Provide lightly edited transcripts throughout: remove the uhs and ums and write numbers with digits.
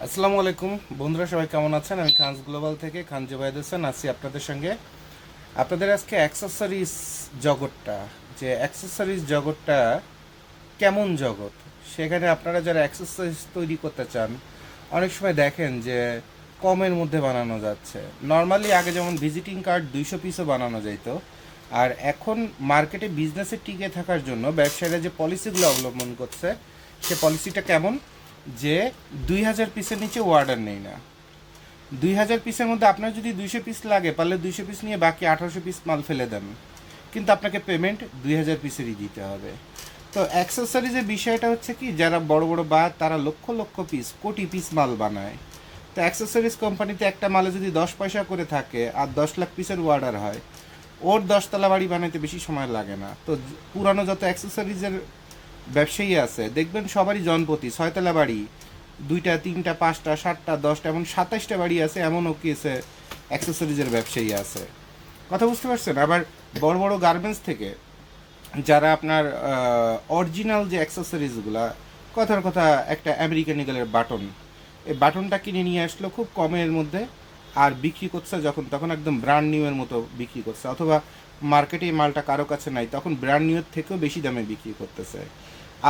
আসসালামু আলাইকুম বন্ধুরা, সবাই কেমন আছেন? আমি খানস গ্লোবাল থেকে খান জুবাইদ হোসেন আছি আপনাদের সঙ্গে। আপনাদের আজকে অ্যাক্সেসরিজ জগৎটা, যে অ্যাক্সেসরিজ জগৎটা কেমন জগৎ, সেখানে আপনারা যারা অ্যাক্সেসরিজ তৈরি করতে চান, অনেক সময় দেখেন যে কমের মধ্যে বানানো যাচ্ছে। নর্মালি আগে যেমন ভিজিটিং কার্ড 200 পিসও বানানো যেত, আর এখন মার্কেটে বিজনেসে টিকে থাকার জন্য ব্যবসায়ীরা যে পলিসিগুলো অবলম্বন করছে, সে পলিসিটা কেমন, যে 2000 পিসের নিচে অর্ডার নেই না। 2000 পিসের মধ্যে আপনার যদি 200 পিস লাগে, পারলে 200 পিস নিয়ে বাকি 1800 পিস মাল ফেলে দেন, কিন্তু আপনাকে পেমেন্ট 2000 পিসেরই দিতে হবে। তো অ্যাক্সেসরিজের বিষয়টা হচ্ছে কি, যারা বড় বড় বা তারা লক্ষ লক্ষ পিস, কোটি পিস মাল বানায়। তো অ্যাক্সেসরিজ কোম্পানিতে একটা মালে যদি 10 পয়সা করে থাকে আর 10 লাখ পিসের অর্ডার হয়, ওর 10 তলা বাড়ি বানাইতে বেশি সময় লাগে না। তো পুরানো যত অ্যাক্সেসরিজের ব্যবসায়ী আছে দেখবেন সবারই জনপ্রতি 6 তলা বাড়ি, 2টা 3টা 5টা 7টা 10টা এমন 27টা বাড়ি আছে, এমনও কেসে অ্যাক্সেসরিজের ব্যবসায়ী আছে। কথা বুঝতে পারছেন? আবার বড় বড় গার্মেন্টস থেকে যারা আপনার অরিজিনাল যে অ্যাক্সেসরিজগুলা, কথার কথা একটা আমেরিকান ইগলের বাটন, এই বাটনটা কিনে নিয়ে আসলো খুব কমের মধ্যে, আর বিক্রি করছে যখন তখন একদম ব্র্যান্ড নিউয়ের মতো বিক্রি করছে, অথবা মার্কেটে এই মালটা কারো কাছে নাই তখন ব্র্যান্ড নিউয়ের থেকেও বেশি দামে বিক্রি করতেছে।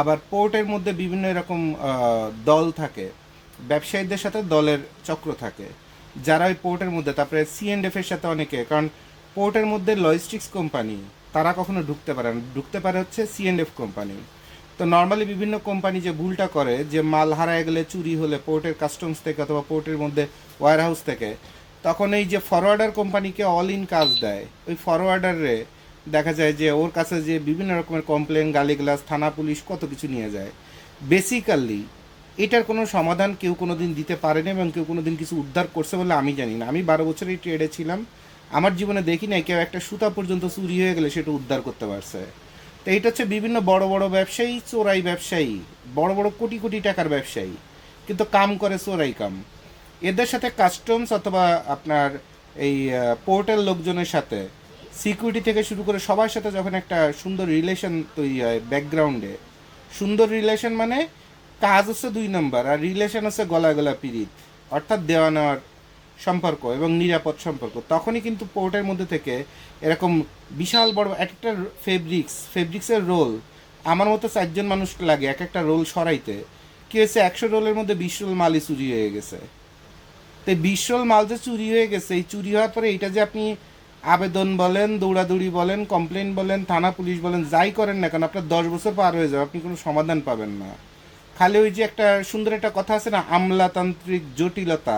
আবার পোর্টের মধ্যে বিভিন্ন এরকম দল থাকে, ব্যবসায়ীদের সাথে দলের চক্র থাকে, যারা ওই পোর্টের মধ্যে, তারপরে সিএনএফ এর সাথে অনেকে, কারণ পোর্টের মধ্যে লজিস্টিক্স কোম্পানি তারা কখনো ঢুকতে পারে না, ঢুকতে পারে হচ্ছে সিএনএফ কোম্পানি। তো নর্মালি বিভিন্ন কোম্পানি যে ভুলটা করে, যে মাল হারায় গেলে, চুরি হলে পোর্টের কাস্টমস থেকে অথবা পোর্টের মধ্যে ওয়্যার হাউস থেকে, তখন এই যে ফরওয়ার্ডার কোম্পানিকে অল ইন কাজ দেয়, ওই ফরওয়ার্ডারে দেখা যায় যে ওর কাছে যে বিভিন্ন রকমের কমপ্লেন, গালিগালাজ, থানা পুলিশ কত কিছু নিয়ে যায়। বেসিক্যালি এটার কোনো সমাধান কেউ কোনো দিন দিতে পারেনি, এবং কেউ কোনো দিন কিছু উদ্ধার করছে বলে আমি জানি না। আমি 12 বছর এই ট্রেডে ছিলাম, আমার জীবনে দেখি নাই কেউ একটা সুতা পর্যন্ত চুরি হয়ে গেলে সেটা উদ্ধার করতে পারছে। তো এইটা হচ্ছে বিভিন্ন বড় বড় ব্যবসায়ী, চোরাই ব্যবসায়ী, বড় বড় কোটি কোটি টাকার ব্যবসায়ী, কিন্তু কাম করে চোরাই কাম। এদের সাথে কাস্টমস অথবা আপনার এই পোর্টাল লোকজনের সাথে, সিকিউরিটি থেকে শুরু করে সবার সাথে যখন একটা সুন্দর রিলেশন তৈরি হয় ব্যাকগ্রাউন্ডে, সুন্দর রিলেশন মানে কাজ হচ্ছে 2 নম্বর, আর রিলেশন হচ্ছে গলা গলা পিরিত, অর্থাৎ দেওয়া নেওয়ার সম্পর্ক এবং নিরাপদ সম্পর্ক, তখনই কিন্তু পোর্টের মধ্যে থেকে এরকম বিশাল বড় এক একটা ফেব্রিক্সের রোল, আমার মতো 4জন মানুষ লাগে এক একটা রোল সরাইতে। কি হয়েছে, 100 রোলের মধ্যে 20 রোল মালই চুরি হয়ে গেছে। তো এই 20 রোল মাল যে চুরি হয়ে গেছে, এই চুরি হওয়ার পরে এটা যে আপনি আবেদন বলেন, দৌড়াদৌড়ি বলেন, কমপ্লেন বলেন, থানা পুলিশ বলেন, যাই করেন না কেন, আপনার 10 বছর পার হয়ে যাবে, আপনি কোনো সমাধান পাবেন না। খালি ওই যে একটা সুন্দর একটা কথা আছে না, আমলাতান্ত্রিক জটিলতা।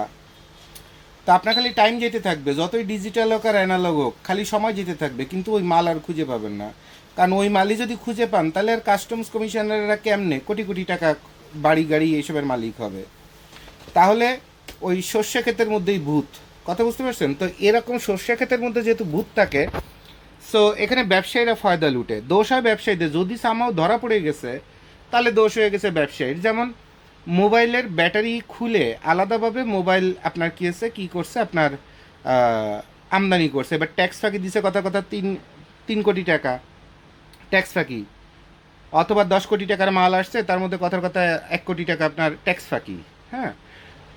তা আপনার খালি টাইম যেতে থাকবে, যতই ডিজিটাল হোক আর অ্যানালগ হোক, খালি সময় যেতে থাকবে, কিন্তু ওই মাল আর খুঁজে পাবেন না। কারণ ওই মালই যদি খুঁজে পান, তাহলে আর কাস্টমস কমিশনাররা কেমনে কোটি কোটি টাকা বাড়ি গাড়ি এইসবের মালিক হবে? তাহলে ওই সর্ষে ক্ষেতের মধ্যেই ভূত। কথা বুঝতে পারছেন? তো এরকম সর্ষে ক্ষেতের মধ্যে যেহেতু ভূত থাকে, সো এখানে ব্যবসায়ীরা ফয়দা লুটে। দোষ হয় ব্যবসায়ীদের, যদি সামাও ধরা পড়ে গেছে তাহলে দোষ হয়ে গেছে ব্যবসায়ীর। যেমন মোবাইলের ব্যাটারি খুলে আলাদাভাবে মোবাইল আপনার কী হয়েছে, কী করছে আপনার আমদানি করছে, এবার ট্যাক্স ফাঁকি দিছে, কথা কথা 3 কোটি টাকা ট্যাক্স ফাঁকি, অথবা 10 কোটি টাকার মাল আসছে, তার মধ্যে কথার কথা 1 কোটি টাকা আপনার ট্যাক্স ফাঁকি। হ্যাঁ,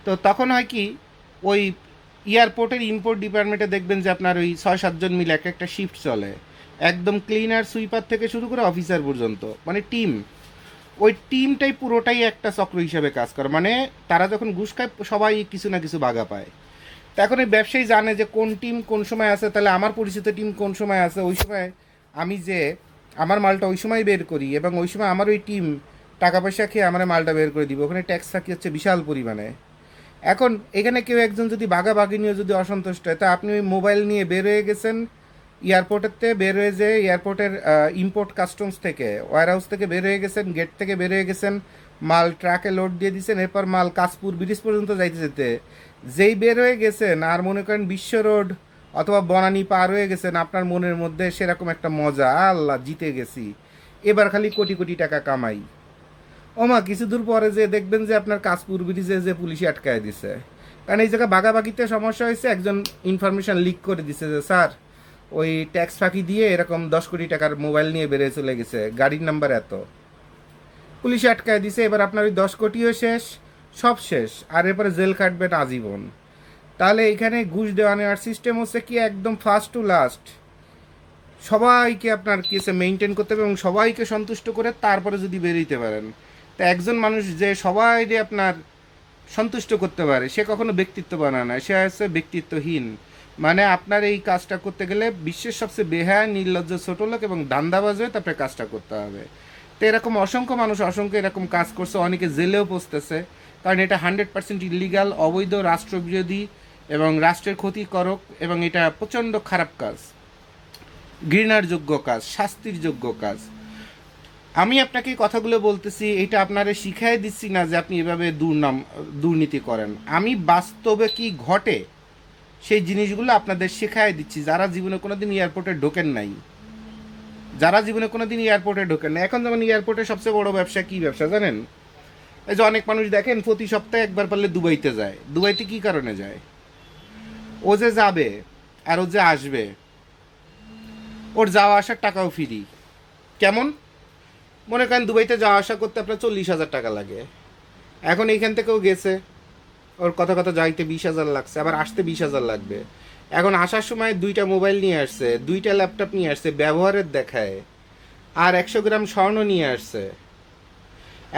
তো তখন হয় কি, ওই এয়ারপোর্টের ইম্পোর্ট ডিপার্টমেন্টে দেখবেন যে আপনার ওই 6-7 জন মিলে এক একটা শিফট চলে, একদম ক্লিনার সুইপার থেকে শুরু করে অফিসার পর্যন্ত, মানে টিম। ওই টিমটাই পুরোটাই একটা চক্র হিসাবে কাজ করে, মানে তারা যখন ঘুষ খায় সবাই কিছু না কিছু বাগা পায়। তো এখন এই ব্যবসায়ী জানে যে কোন টিম কোন সময় আছে, তাহলে আমার পরিচিত টিম কোন সময় আছে, ওই সময় আমি যে আমার মালটা ওই সময় বের করি, এবং ওই সময় আমার ওই টিম টাকা পয়সা খেয়ে আমার মালটা বের করে দিব, ওখানে ট্যাক্স ফাঁকি হচ্ছে বিশাল পরিমাণে। এখন এখানে কেউ একজন যদি বাগাবাগি নিয়ে যদি অসন্তুষ্ট হয়, তা আপনি ওই মোবাইল নিয়ে বের হয়ে গেছেন এয়ারপোর্টের বের হয়ে, যে এয়ারপোর্টের ইম্পোর্ট কাস্টমস থেকে, ওয়্যার হাউস থেকে বের হয়ে গেছেন, গেট থেকে বের হয়ে গেছেন, মাল ট্রাকে লোড দিয়ে দিয়েছেন, এরপর মাল কাশপুর ব্রিজ পর্যন্ত যাইতে যেতে যেই বের হয়ে গেছেন, আর মনে করেন বিশ্ব রোড অথবা বনানী পার হয়ে গেছেন, আপনার মনের মধ্যে সেরকম একটা মজা, আল্লাহ জিতে গেছি, এবার খালি কোটি কোটি টাকা কামাই। ওমা কিছু দূর পরে যে দেখবেন যে আপনার কাশপুর ব্রিজে যে পুলিশে আটকায় দিছে, কারণ এই জায়গায় বাগাবাগিতে সমস্যা হয়েছে, একজন ইনফরমেশন লিক করে দিছে যে স্যার ওই ট্যাক্স ফাঁকি দিয়ে এরকম 10 কোটি টাকার মোবাইল নিয়ে বেরিয়ে চলে গেছে, গাড়ির নাম্বার এত, পুলিশে আটকায় দিছে। এবার আপনার ওই 10 কোটিও শেষ, সব শেষ, আর এরপরে জেল কাটবেন আজীবন। তাহলে এখানে ঘুষ দেওয়া নেওয়ার সিস্টেম হচ্ছে কি একদম ফার্স্ট টু লাস্ট সবাইকে আপনার কেসে মেনটেন করতে হবে এবং সবাইকে সন্তুষ্ট করে তারপরে যদি বেরোতে পারেন। তা একজন মানুষ যে সবাই আপনার সন্তুষ্ট করতে পারে সে কখনো ব্যক্তিত্ব বানায় না, সে হচ্ছে ব্যক্তিত্বহীন। মানে আপনার এই কাজটা করতে গেলে বিশ্বের সবচেয়ে বেহায়া, নির্লজ্জ, ছোট লোক এবং দান্দাবাজ হয়ে তারপরে কাজটা করতে হবে। তো এরকম অসংখ্য মানুষ অসংখ্য এরকম কাজ করছে, অনেকে জেলেও পৌঁছতেছে, কারণ এটা 100% ইলিগাল, অবৈধ, রাষ্ট্রবিরোধী এবং রাষ্ট্রের ক্ষতিকারক, এবং এটা প্রচণ্ড খারাপ কাজ, ঘৃণার যোগ্য কাজ, শাস্তির যোগ্য কাজ। আমি আপনাকে এই কথাগুলো বলতেছি, এটা আপনারে শিখাই দিচ্ছি না যে আপনি এভাবে দুর্নীতি করেন। আমি বাস্তবে কি ঘটে সেই জিনিসগুলো আপনাদের শেখাই দিচ্ছি, যারা জীবনে কোনোদিন এয়ারপোর্টে ঢোকেন নাই, যারা জীবনে কোনোদিন এয়ারপোর্টে ঢোকেন না। এখন যেমন এয়ারপোর্টের সবচেয়ে বড় ব্যবসা কি ব্যবসা জানেন? এই যে অনেক মানুষ দেখেন প্রতি সপ্তাহে একবার পারলে দুবাইতে যায়। দুবাইতে কি কারণে যায়? ও যে যাবে আর ও যে আসবে, ওর যাওয়া আসার টাকাও ফ্রি। কেমন? মনে করেন দুবাইতে যাওয়া আসা করতে আপনার 40,000 টাকা লাগে। এখন এইখান থেকেও গেছে, ওর কথা কথা যাইতে 20,000 লাগছে, আবার আসতে 20,000 লাগবে। এখন আসার সময় 2টা মোবাইল নিয়ে আসছে, 2টা ল্যাপটপ নিয়ে আসছে, ব্যবহারের দেখায়, আর 100 গ্রাম স্বর্ণ নিয়ে আসছে।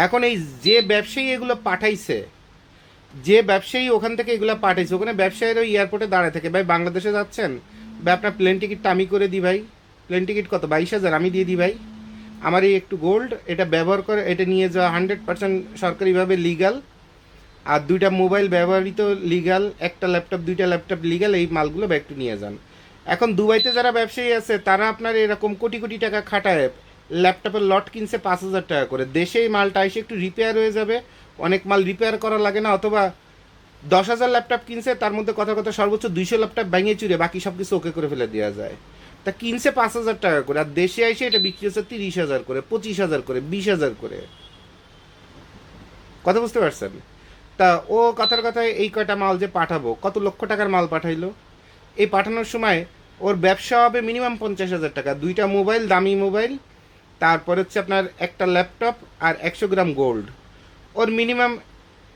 এখন এই যে ব্যবসায়ী এগুলো পাঠাইছে, যে ব্যবসায়ী ওখান থেকে এগুলো পাঠাইছে, ওখানে ব্যবসায়ীরা এয়ারপোর্টে দাঁড়ায় থাকে, ভাই বাংলাদেশে যাচ্ছেন, ভাই আপনার প্লেন টিকিটটা আমি করে দিই ভাই। প্লেন টিকিট কত? 22,000 আমি দিয়ে দিই ভাই। আমার এই একটু গোল্ড, এটা ব্যবহার করে এটা নিয়ে যাওয়া 100% সরকারিভাবে লিগাল, আর 2টা মোবাইল ব্যবহৃত লিগাল, একটা ল্যাপটপ, 2টা ল্যাপটপ লিগাল, এই মালগুলো একটু নিয়ে যান। এখন দুবাইতে যারা ব্যবসায়ী আছে তারা আপনার এরকম কোটি কোটি টাকা খাটায় ল্যাপটপের লট কিনছে 5,000 টাকা করে। দেশে এই মালটা এসে একটু রিপেয়ার হয়ে যাবে, অনেক মাল রিপেয়ার করা লাগে না, অথবা 10,000 ল্যাপটপ কিনছে, তার মধ্যে কথা কথা সর্বোচ্চ 200 ল্যাপটপ ভেঙে চুরে বাকি সব কিছু ওকে করে ফেলে দেওয়া যায়। তা কিনছে 5,000 টাকা করে, আর দেশে এসে এটা বিক্রি হচ্ছে 30,000 করে, 25,000 করে, 20,000 করে। কথা বুঝতে পারছেন? তা ও কথার কথায় এই কয়টা মাল যে পাঠাবো, কত লক্ষ টাকার মাল পাঠাইলো। এই পাঠানোর সময় ওর ব্যবসা হবে মিনিমাম 50,000 টাকা, 2টা মোবাইল, দামি মোবাইল, তারপর হচ্ছে আপনার একটা ল্যাপটপ আর 100 গ্রাম গোল্ড, ওর মিনিমাম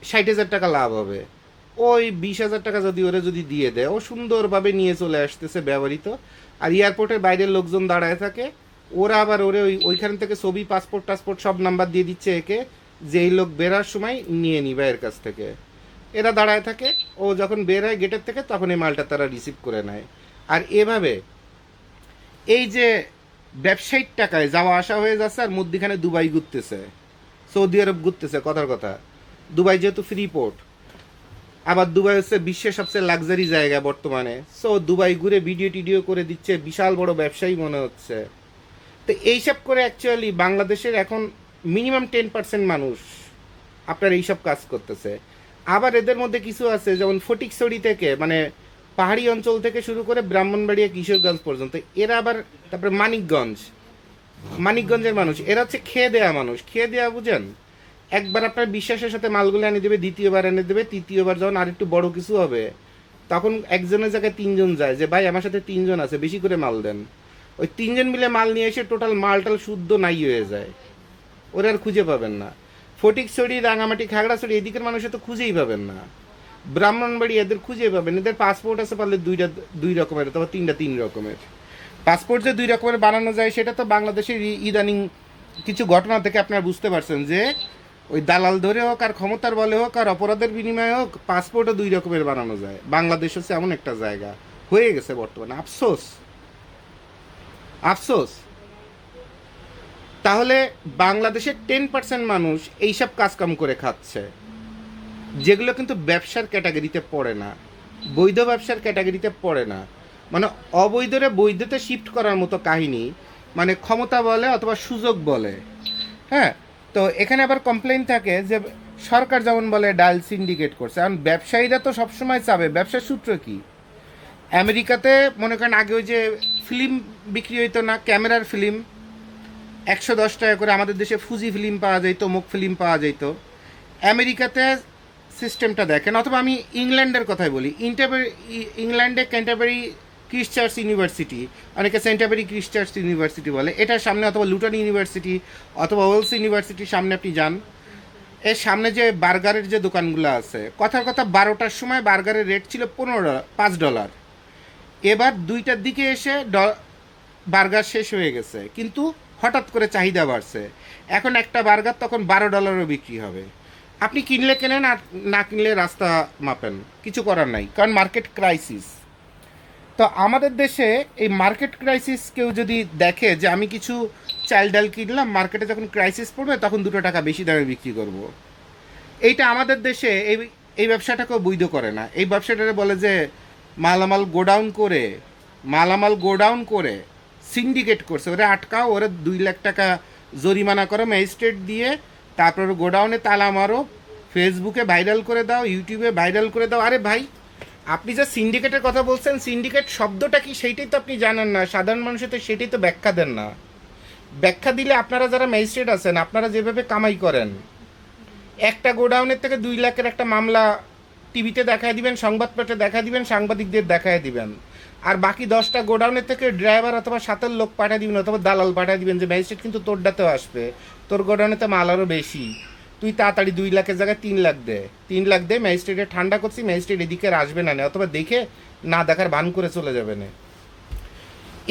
60,000 টাকা লাভ হবে। ওই 20,000 টাকা যদি ওরে যদি দিয়ে দেয়, ও সুন্দরভাবে নিয়ে চলে আসতেছে ব্যবহৃত, আর এয়ারপোর্টের বাইরের লোকজন দাঁড়ায় থাকে, ওরা আবার ওরে ওইখান থেকে ছবি, পাসপোর্ট টাসপোর্ট সব নাম্বার দিয়ে দিচ্ছে একে, যে এই লোক বেরার সময় নিয়ে নিবে এর কাছ থেকে। এরা দাঁড়ায় থাকে, ও যখন বের হয় গেটের থেকে তখন এই মালটা তারা রিসিভ করে নেয়। আর এভাবে এই যে ব্যবসায়িক টাকায় যাওয়া আসা হয়ে যাচ্ছে, আর মধ্যখানে দুবাই ঘুরতেছে, সৌদি আরব ঘুরতেছে। কথার কথা, দুবাই যেহেতু ফ্রি পোর্ট, আবার দুবাই হচ্ছে বিশ্বের সবচেয়ে লাক্সারি জায়গা বর্তমানে, সো দুবাই ঘুরে ভিডিও টিডিও করে দিচ্ছে, বিশাল বড় ব্যবসায়ী মনে হচ্ছে। তো এইসব করে অ্যাকচুয়ালি বাংলাদেশের এখন মিনিমাম 10% মানুষ আপনার এইসব কাজ করতেছে। আবার এদের মধ্যে কিছু আছে যেমন ফটিকছড়ি থেকে, মানে পাহাড়ি অঞ্চল থেকে শুরু করে ব্রাহ্মণবাড়িয়া, কিশোরগঞ্জ পর্যন্ত, এরা আবার তারপরে মানিকগঞ্জের মানুষ, এরা হচ্ছে খেয়ে দেয়া মানুষ। খেয়ে দেয়া বুঝেন? একবার আপনার বিশ্বাসের সাথে মালগুলো এনে দেবে, দ্বিতীয়বার এনে দেবে, তৃতীয়বার যখন আর একটু বড় কিছু হবে তখন একজনের জায়গায় 3জন যায়, যে ভাই আমার সাথে 3জন আছে, বেশি করে মাল দেন। ওই 3জন মিলে মাল নিয়ে এসে টোটাল মালটাল শুদ্ধ নাই হয়ে যায়, ওরা আর খুঁজে পাবেন না। ফটিকছড়ি, রাঙামাটি, খাগড়াছড়ি এদিকের মানুষের তো খুঁজেই পাবেন না। ব্রাহ্মণবাড়ি এদের খুঁজে পাবেন, এদের পাসপোর্ট আছে পারলে 2 রকমের অথবা 3 রকমের। পাসপোর্ট যে 2 রকমের বানানো যায় সেটা তো বাংলাদেশের ইদানিং কিছু ঘটনা থেকে আপনারা বুঝতে পারছেন যে ওই দালাল ধরে হোক আর ক্ষমতার বলে হোক আর অপরাধের বিনিময়ে হোক, পাসপোর্টও 2 রকমের বানানো যায়। বাংলাদেশ হচ্ছে এমন একটা জায়গা হয়ে গেছে বর্তমানে। আফসোস, আফসোস। তাহলে বাংলাদেশের 10% মানুষ এইসব কাজকাম করে খাচ্ছে, যেগুলো কিন্তু ব্যবসার ক্যাটাগরিতে পড়ে না, বৈধ ব্যবসার ক্যাটাগরিতে পড়ে না। মানে অবৈধরে বৈধতে শিফট করার মতো কাহিনী, মানে ক্ষমতা বলে অথবা সুযোগ বলে। হ্যাঁ, তো এখানে আবার কমপ্লেইন থাকে যে সরকার যেমন বলে ডায়াল সিন্ডিকেট করছে, কারণ ব্যবসায়ীরা তো সবসময় চাবে। ব্যবসার সূত্র কি? আমেরিকাতে মনে করেন আগে ওই যে ফিল্ম বিক্রি হইতো না, ক্যামেরার ফিল্ম 110 টাকা করে, আমাদের দেশে ফুজি ফিল্ম পাওয়া যাইতো, মুখ ফিল্ম পাওয়া যাইতো। আমেরিকাতে সিস্টেমটা দেখেন, অথবা আমি ইংল্যান্ডের কথাই বলি, ইংল্যান্ডে ক্যান্টারবারি ক্রিস্ট চার্চ ইউনিভার্সিটি, অনেকে সেন্টারবারি ক্রিস্ট চার্চ ইউনিভার্সিটি বলে, এটার সামনে অথবা লুটন ইউনিভার্সিটি অথবা ওয়েলস ইউনিভার্সিটির সামনে আপনি যান, এর সামনে যে বার্গারের যে দোকানগুলো আছে, কথার কথা 12টার সময় বার্গারের রেট ছিল $15, $5। এবার 2টার দিকে এসে বার্গার শেষ হয়ে গেছে, কিন্তু হঠাৎ করে চাহিদা বাড়ছে। এখন একটা বার্গার তখন $12 বিক্রি হবে। আপনি কিনলে কেনেন, আর না কিনলে রাস্তা মাপেন, কিছু করার নাই, কারণ মার্কেট ক্রাইসিস। তো আমাদের দেশে এই মার্কেট ক্রাইসিস কেউ যদি দেখে যে আমি কিছু চাল ডাল কিনলাম, মার্কেটে যখন ক্রাইসিস পড়বে তখন $2 বেশি দামে বিক্রি করব, এইটা আমাদের দেশে এই এই ব্যবসাটাকেও বৈধ করে না। এই ব্যবসাটাকে বলে যে মালামাল গোডাউন করে, মালামাল গোডাউন করে সিন্ডিকেট করছে, ওরা আটকাও, ওরা $2 লাখ জরিমানা করো ম্যাজিস্ট্রেট দিয়ে, তারপর গোডাউনে তালা মারো, ফেসবুকে ভাইরাল করে দাও, ইউটিউবে ভাইরাল করে দাও। আরে ভাই, আপনি যে সিন্ডিকেটের কথা বলছেন, সিন্ডিকেট শব্দটা কি সেইটাই তো আপনি জানেন না, সাধারণ মানুষের তো সেটাই তো ব্যাখ্যা দেন না। ব্যাখ্যা দিলে আপনারা যারা ম্যাজিস্ট্রেট আছেন, আপনারা যেভাবে কামাই করেন, একটা গোডাউনের থেকে 2 লাখের একটা মামলা টিভিতে দেখায় দিবেন, সংবাদপত্রে দেখা দিবেন, সাংবাদিকদের দেখায় দিবেন, আর বাকি 10টা গোডাউনের থেকে ড্রাইভার অথবা সাতের লোক পাঠিয়ে দিবেন, অথবা দালাল পাঠিয়ে দিবেন যে ম্যাজিস্ট্রেট কিন্তু তোর ডাতেও আসবে, তোর গোডাউনেতে মাল আরও বেশি, তুই তাড়াতাড়ি 2 লাখের জায়গায় 3 লাখ দে, 3 লাখ দে, ম্যাজিস্ট্রেটে ঠান্ডা করছি, ম্যাজিস্ট্রেট এদিকে আর আসবে না, অথবা দেখে না দেখার ভান করে চলে যাবে না।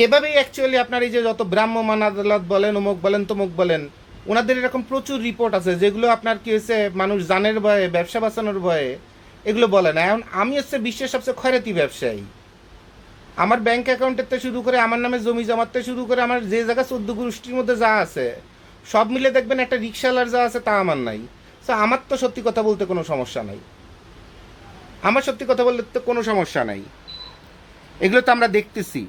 এভাবেই অ্যাকচুয়ালি আপনার এই যে যত ভ্রাম্যমাণ আদালত বলেন, অমুক বলেন, তমুক বলেন, ওনাদের এরকম প্রচুর রিপোর্ট আছে যেগুলো আপনার কি হয়েছে, মানুষ জানের ভয়ে, ব্যবসা বাঁচানোর ভয়ে এগুলো বলে না। এখন আমি হচ্ছে বিশ্বের সবচেয়ে খয়রাতি ব্যবসায়ী। আমার ব্যাংক অ্যাকাউন্টের থেকে শুরু করে, আমার নামে জমি জমার থেকে শুরু করে, আমার যে জায়গা 14 গোষ্ঠীর মধ্যে যা আছে সব মিলে দেখবেন একটা রিক্সাওয়ালার যা আছে তা আমার নাই। তো আমার তো সত্যি কথা বলতে কোনো সমস্যা নাই, আমার সত্যি কথা বলতে তো কোনো সমস্যা নাই, এগুলো তো আমরা দেখতেছি।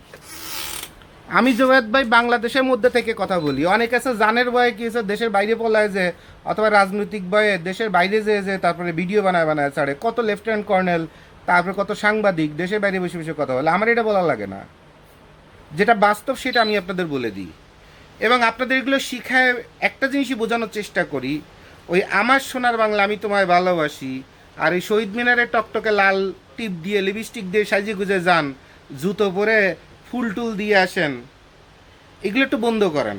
আমি জোয়েদ ভাই বাংলাদেশের মধ্যে থেকে কথা বলি, অনেক আছে জানের ভয়ে কি হচ্ছে দেশের বাইরে পলায় যে, অথবা রাজনৈতিক ভয়ে দেশের বাইরে যে তারপরে ভিডিও বানায় বানায় ছাড়ে, কত লেফটেন্যান্ট কর্নেল, তারপরে কত সাংবাদিক দেশের বাইরে বসে বসে কথা বলে। আমার এটা বলা লাগে না, যেটা বাস্তব সেটা আমি আপনাদের বলে দিই, এবং আপনাদের এগুলো শিখায় একটা জিনিসই বোঝানোর চেষ্টা করি, ওই আমার সোনার বাংলা আমি তোমায় ভালোবাসি, আর এই শহীদ মিনারে টকটকে লাল টিপ দিয়ে লিপস্টিক দিয়ে সাজিয়ে গুজে যান, জুতো পরে ফুল টুল দিয়ে আসেন, এগুলো একটু বন্ধ করেন,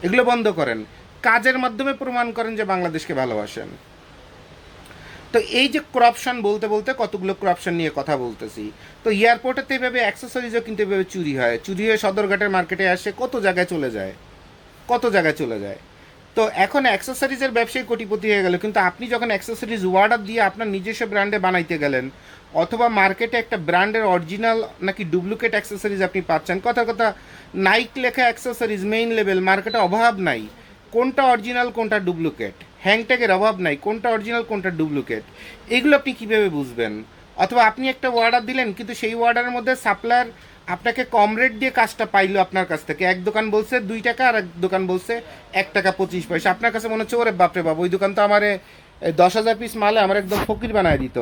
এগুলো বন্ধ করেন, কাজের মাধ্যমে প্রমাণ করেন যে বাংলাদেশকে ভালোবাসেন। তো এই যে করাপশন বলতে বলতে কতগুলো করাপশন নিয়ে কথা বলতেছি, তো এয়ারপোর্টেতে এভাবে অ্যাক্সেসরিজও কিন্তু এভাবে চুরি হয়, চুরি হয়ে সদরঘাটের মার্কেটে আসে, কত জায়গায় চলে যায়, কত জায়গায় চলে যায়। তো এখন অ্যাক্সেসরিজের ব্যবসায়ী কোটিপতি হয়ে গেল, কিন্তু আপনি যখন অ্যাক্সেসরিজ অর্ডার দিয়ে আপনার নিজস্ব ব্র্যান্ডে বানাইতে গেলেন, অথবা মার্কেটে একটা ব্র্যান্ডের অরিজিনাল নাকি ডুপ্লিকেট অ্যাক্সেসরিজ আপনি পাচ্ছেন, কথা কথা নাইক লেখা অ্যাক্সেসরিজ মেইন লেভেল, মার্কেটে অভাব নাই, কোনটা অরিজিনাল কোনটা ডুপ্লিকেট, হ্যাংট্যাগের অভাব নাই, কোনটা অরিজিনাল কোনটা ডুপ্লিকেট, এগুলো আপনি কীভাবে বুঝবেন? অথবা আপনি একটা অর্ডার দিলেন, কিন্তু সেই অর্ডারের মধ্যে সাপ্লায়ার আপনাকে কম রেট দিয়ে কাজটা পাইলো আপনার কাছ থেকে, এক দোকান বলছে 2 টাকা আর এক দোকান বলছে 1 টাকা 25 পয়সা, আপনার কাছে মনে হচ্ছে ওরে বাপরে বাপ, ওই দোকান তো আমারে 10,000 পিস মালে আমার একদম ফকির বানায় দিত,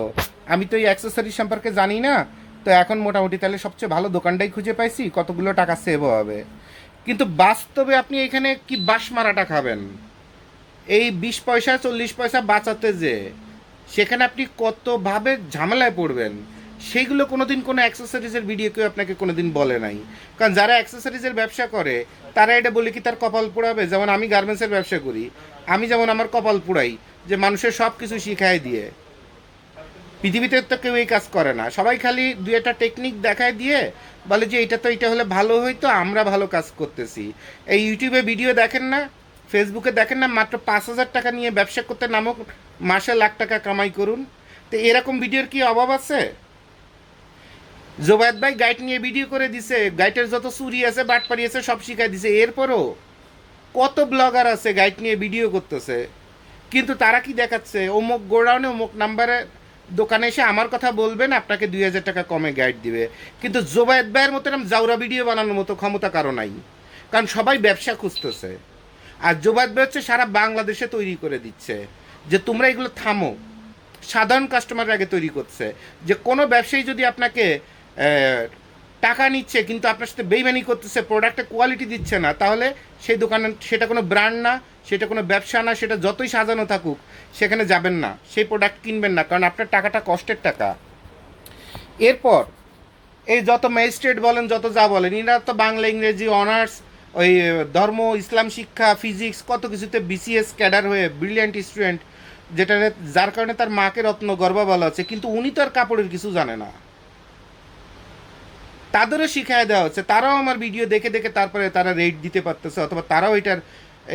আমি তো এই অ্যাক্সেসরি সম্পর্কে জানি না, তো এখন মোটামুটি তাহলে সবচেয়ে ভালো দোকানটাই খুঁজে পাইছি, কতগুলো টাকা সেভও হবে। কিন্তু বাস্তবে আপনি এখানে কি বাস মারাটা খাবেন, এই 20 পয়সা 40 পয়সা বাঁচাতে যে সেখানে আপনি কতভাবে ঝামেলায় পড়বেন, সেইগুলো কোনোদিন কোনো অ্যাক্সেসরিজের ভিডিও কেউ আপনাকে কোনোদিন বলে নাই। কারণ যারা অ্যাক্সেসরিজের ব্যবসা করে তারা এটা বলে কি তার কপাল পোড়াবে? যেমন আমি গার্মেন্টসের ব্যবসা করি, আমি যেমন আমার কপাল পোড়াই যে মানুষের সব কিছু শিখাই দিয়ে, পৃথিবীতে তো কেউ এই কাজ করে না, সবাই খালি 2 একটা টেকনিক দেখায় দিয়ে বলে যে এটা তো এটা হলে ভালো হইতো, আমরা ভালো কাজ করতেছি। এই ইউটিউবে ভিডিও দেখেন না, ফেসবুকে দেখেন না, মাত্র 5,000 টাকা নিয়ে ব্যবসা করতে নামক মাসে লাখ টাকা কামাই করুন। তো এরকম ভিডিওর কি অভাব আছে? জোবায়দ ভাই গাইড নিয়ে ভিডিও করে দিছে, গাইডের যত চুরি আছে বাটপাড়ি আছে সব শিখাই দিছে, এরপরও কত ব্লগার আছে গাইড নিয়ে ভিডিও করতেছে, কিন্তু তারা কি দেখাচ্ছে, অমুক গোডাউনে অমুক নাম্বারে দোকানে এসে আমার কথা বলবেন, আপনাকে 2,000 টাকা কমে গাইড দিবে। কিন্তু জোবায়েদ ভাইয়ের মতো এরকম জাউরা ভিডিও বানানোর মতো ক্ষমতা কারো নাই, কারণ সবাই ব্যবসা খুঁজতেছে। আর জোবায়েদ ভাই হচ্ছে সারা বাংলাদেশে তৈরি করে দিচ্ছে যে তোমরা এগুলো থামো, সাধারণ কাস্টমার আগে তৈরি করছে যে কোনো ব্যবসায়ী যদি আপনাকে টাকা নিচ্ছে কিন্তু আপনার সাথে বেইমানি করতেছে, প্রোডাক্টের কোয়ালিটি দিচ্ছে না, তাহলে সেই দোকানে সেটা কোনো ব্র্যান্ড না, সেটা কোনো ব্যবসা না, সেটা যতই সাজানো থাকুক সেখানে যাবেন না, সেই প্রোডাক্ট কিনবেন না, কারণ আপনার টাকাটা কষ্টের টাকা। এরপর এই যত ম্যাজিস্ট্রেট বলেন, যত যা বলেন, এরা তো বাংলা ইংরেজি অনার্স ওই ধর্ম, ইসলাম শিক্ষা, ফিজিক্স, কত কিছুতে বিসিএস ক্যাডার হয়ে ব্রিলিয়ান্ট স্টুডেন্ট, যেটা যার কারণে তার মাকে রত্ন গর্বা বলা হচ্ছে, কিন্তু উনি তো আর কাপড়ের কিছু জানে না। তাদেরও শিখায় দেওয়া হচ্ছে, তারাও আমার ভিডিও দেখে দেখে তারপরে তারা রেট দিতে পারতেছে, অথবা তারাও এটার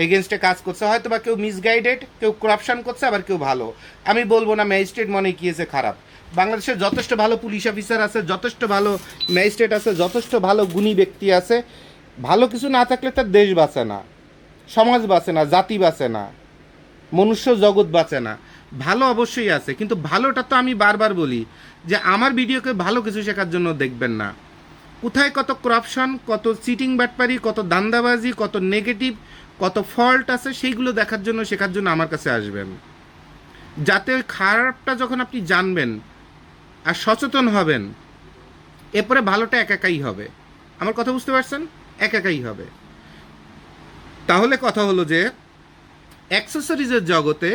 এগেনস্টে কাজ করছে। হয়তো বা কেউ মিসগাইডেড, কেউ করাপশন করছে, আবার কেউ ভালো। আমি বলবো না ম্যাজিস্ট্রেট মনে কি এসে খারাপ। বাংলাদেশে যথেষ্ট ভালো পুলিশ অফিসার আছে, যথেষ্ট ভালো ম্যাজিস্ট্রেট আছে, যথেষ্ট ভালো গুণী ব্যক্তি আছে। ভালো কিছু না থাকলে তার দেশ বাঁচে না, সমাজ বাঁচে না, জাতি বাঁচে না, মনুষ্য জগৎ বাঁচে না। ভালো অবশ্যই আছে, কিন্তু ভালোটা তো আমি বারবার বলি যে আমার ভিডিওকে ভালো কিছু শেখার জন্য দেখবেন না। কোথায় কত করাপশন, কত চিটিং বাটপারি, কত দান্দাবাজি, কত নেগেটিভ, কত ফল্ট আছে, সেইগুলো দেখার জন্য শেখার জন্য আমার কাছে আসবেন। যাতে ওই খারাপটা যখন আপনি জানবেন আর সচেতন হবেন, এরপরে ভালোটা একাই হবে। আমার কথা বুঝতে পারছেন? একাই হবে। তাহলে কথা হলো যে অ্যাক্সেসরিজের জগতে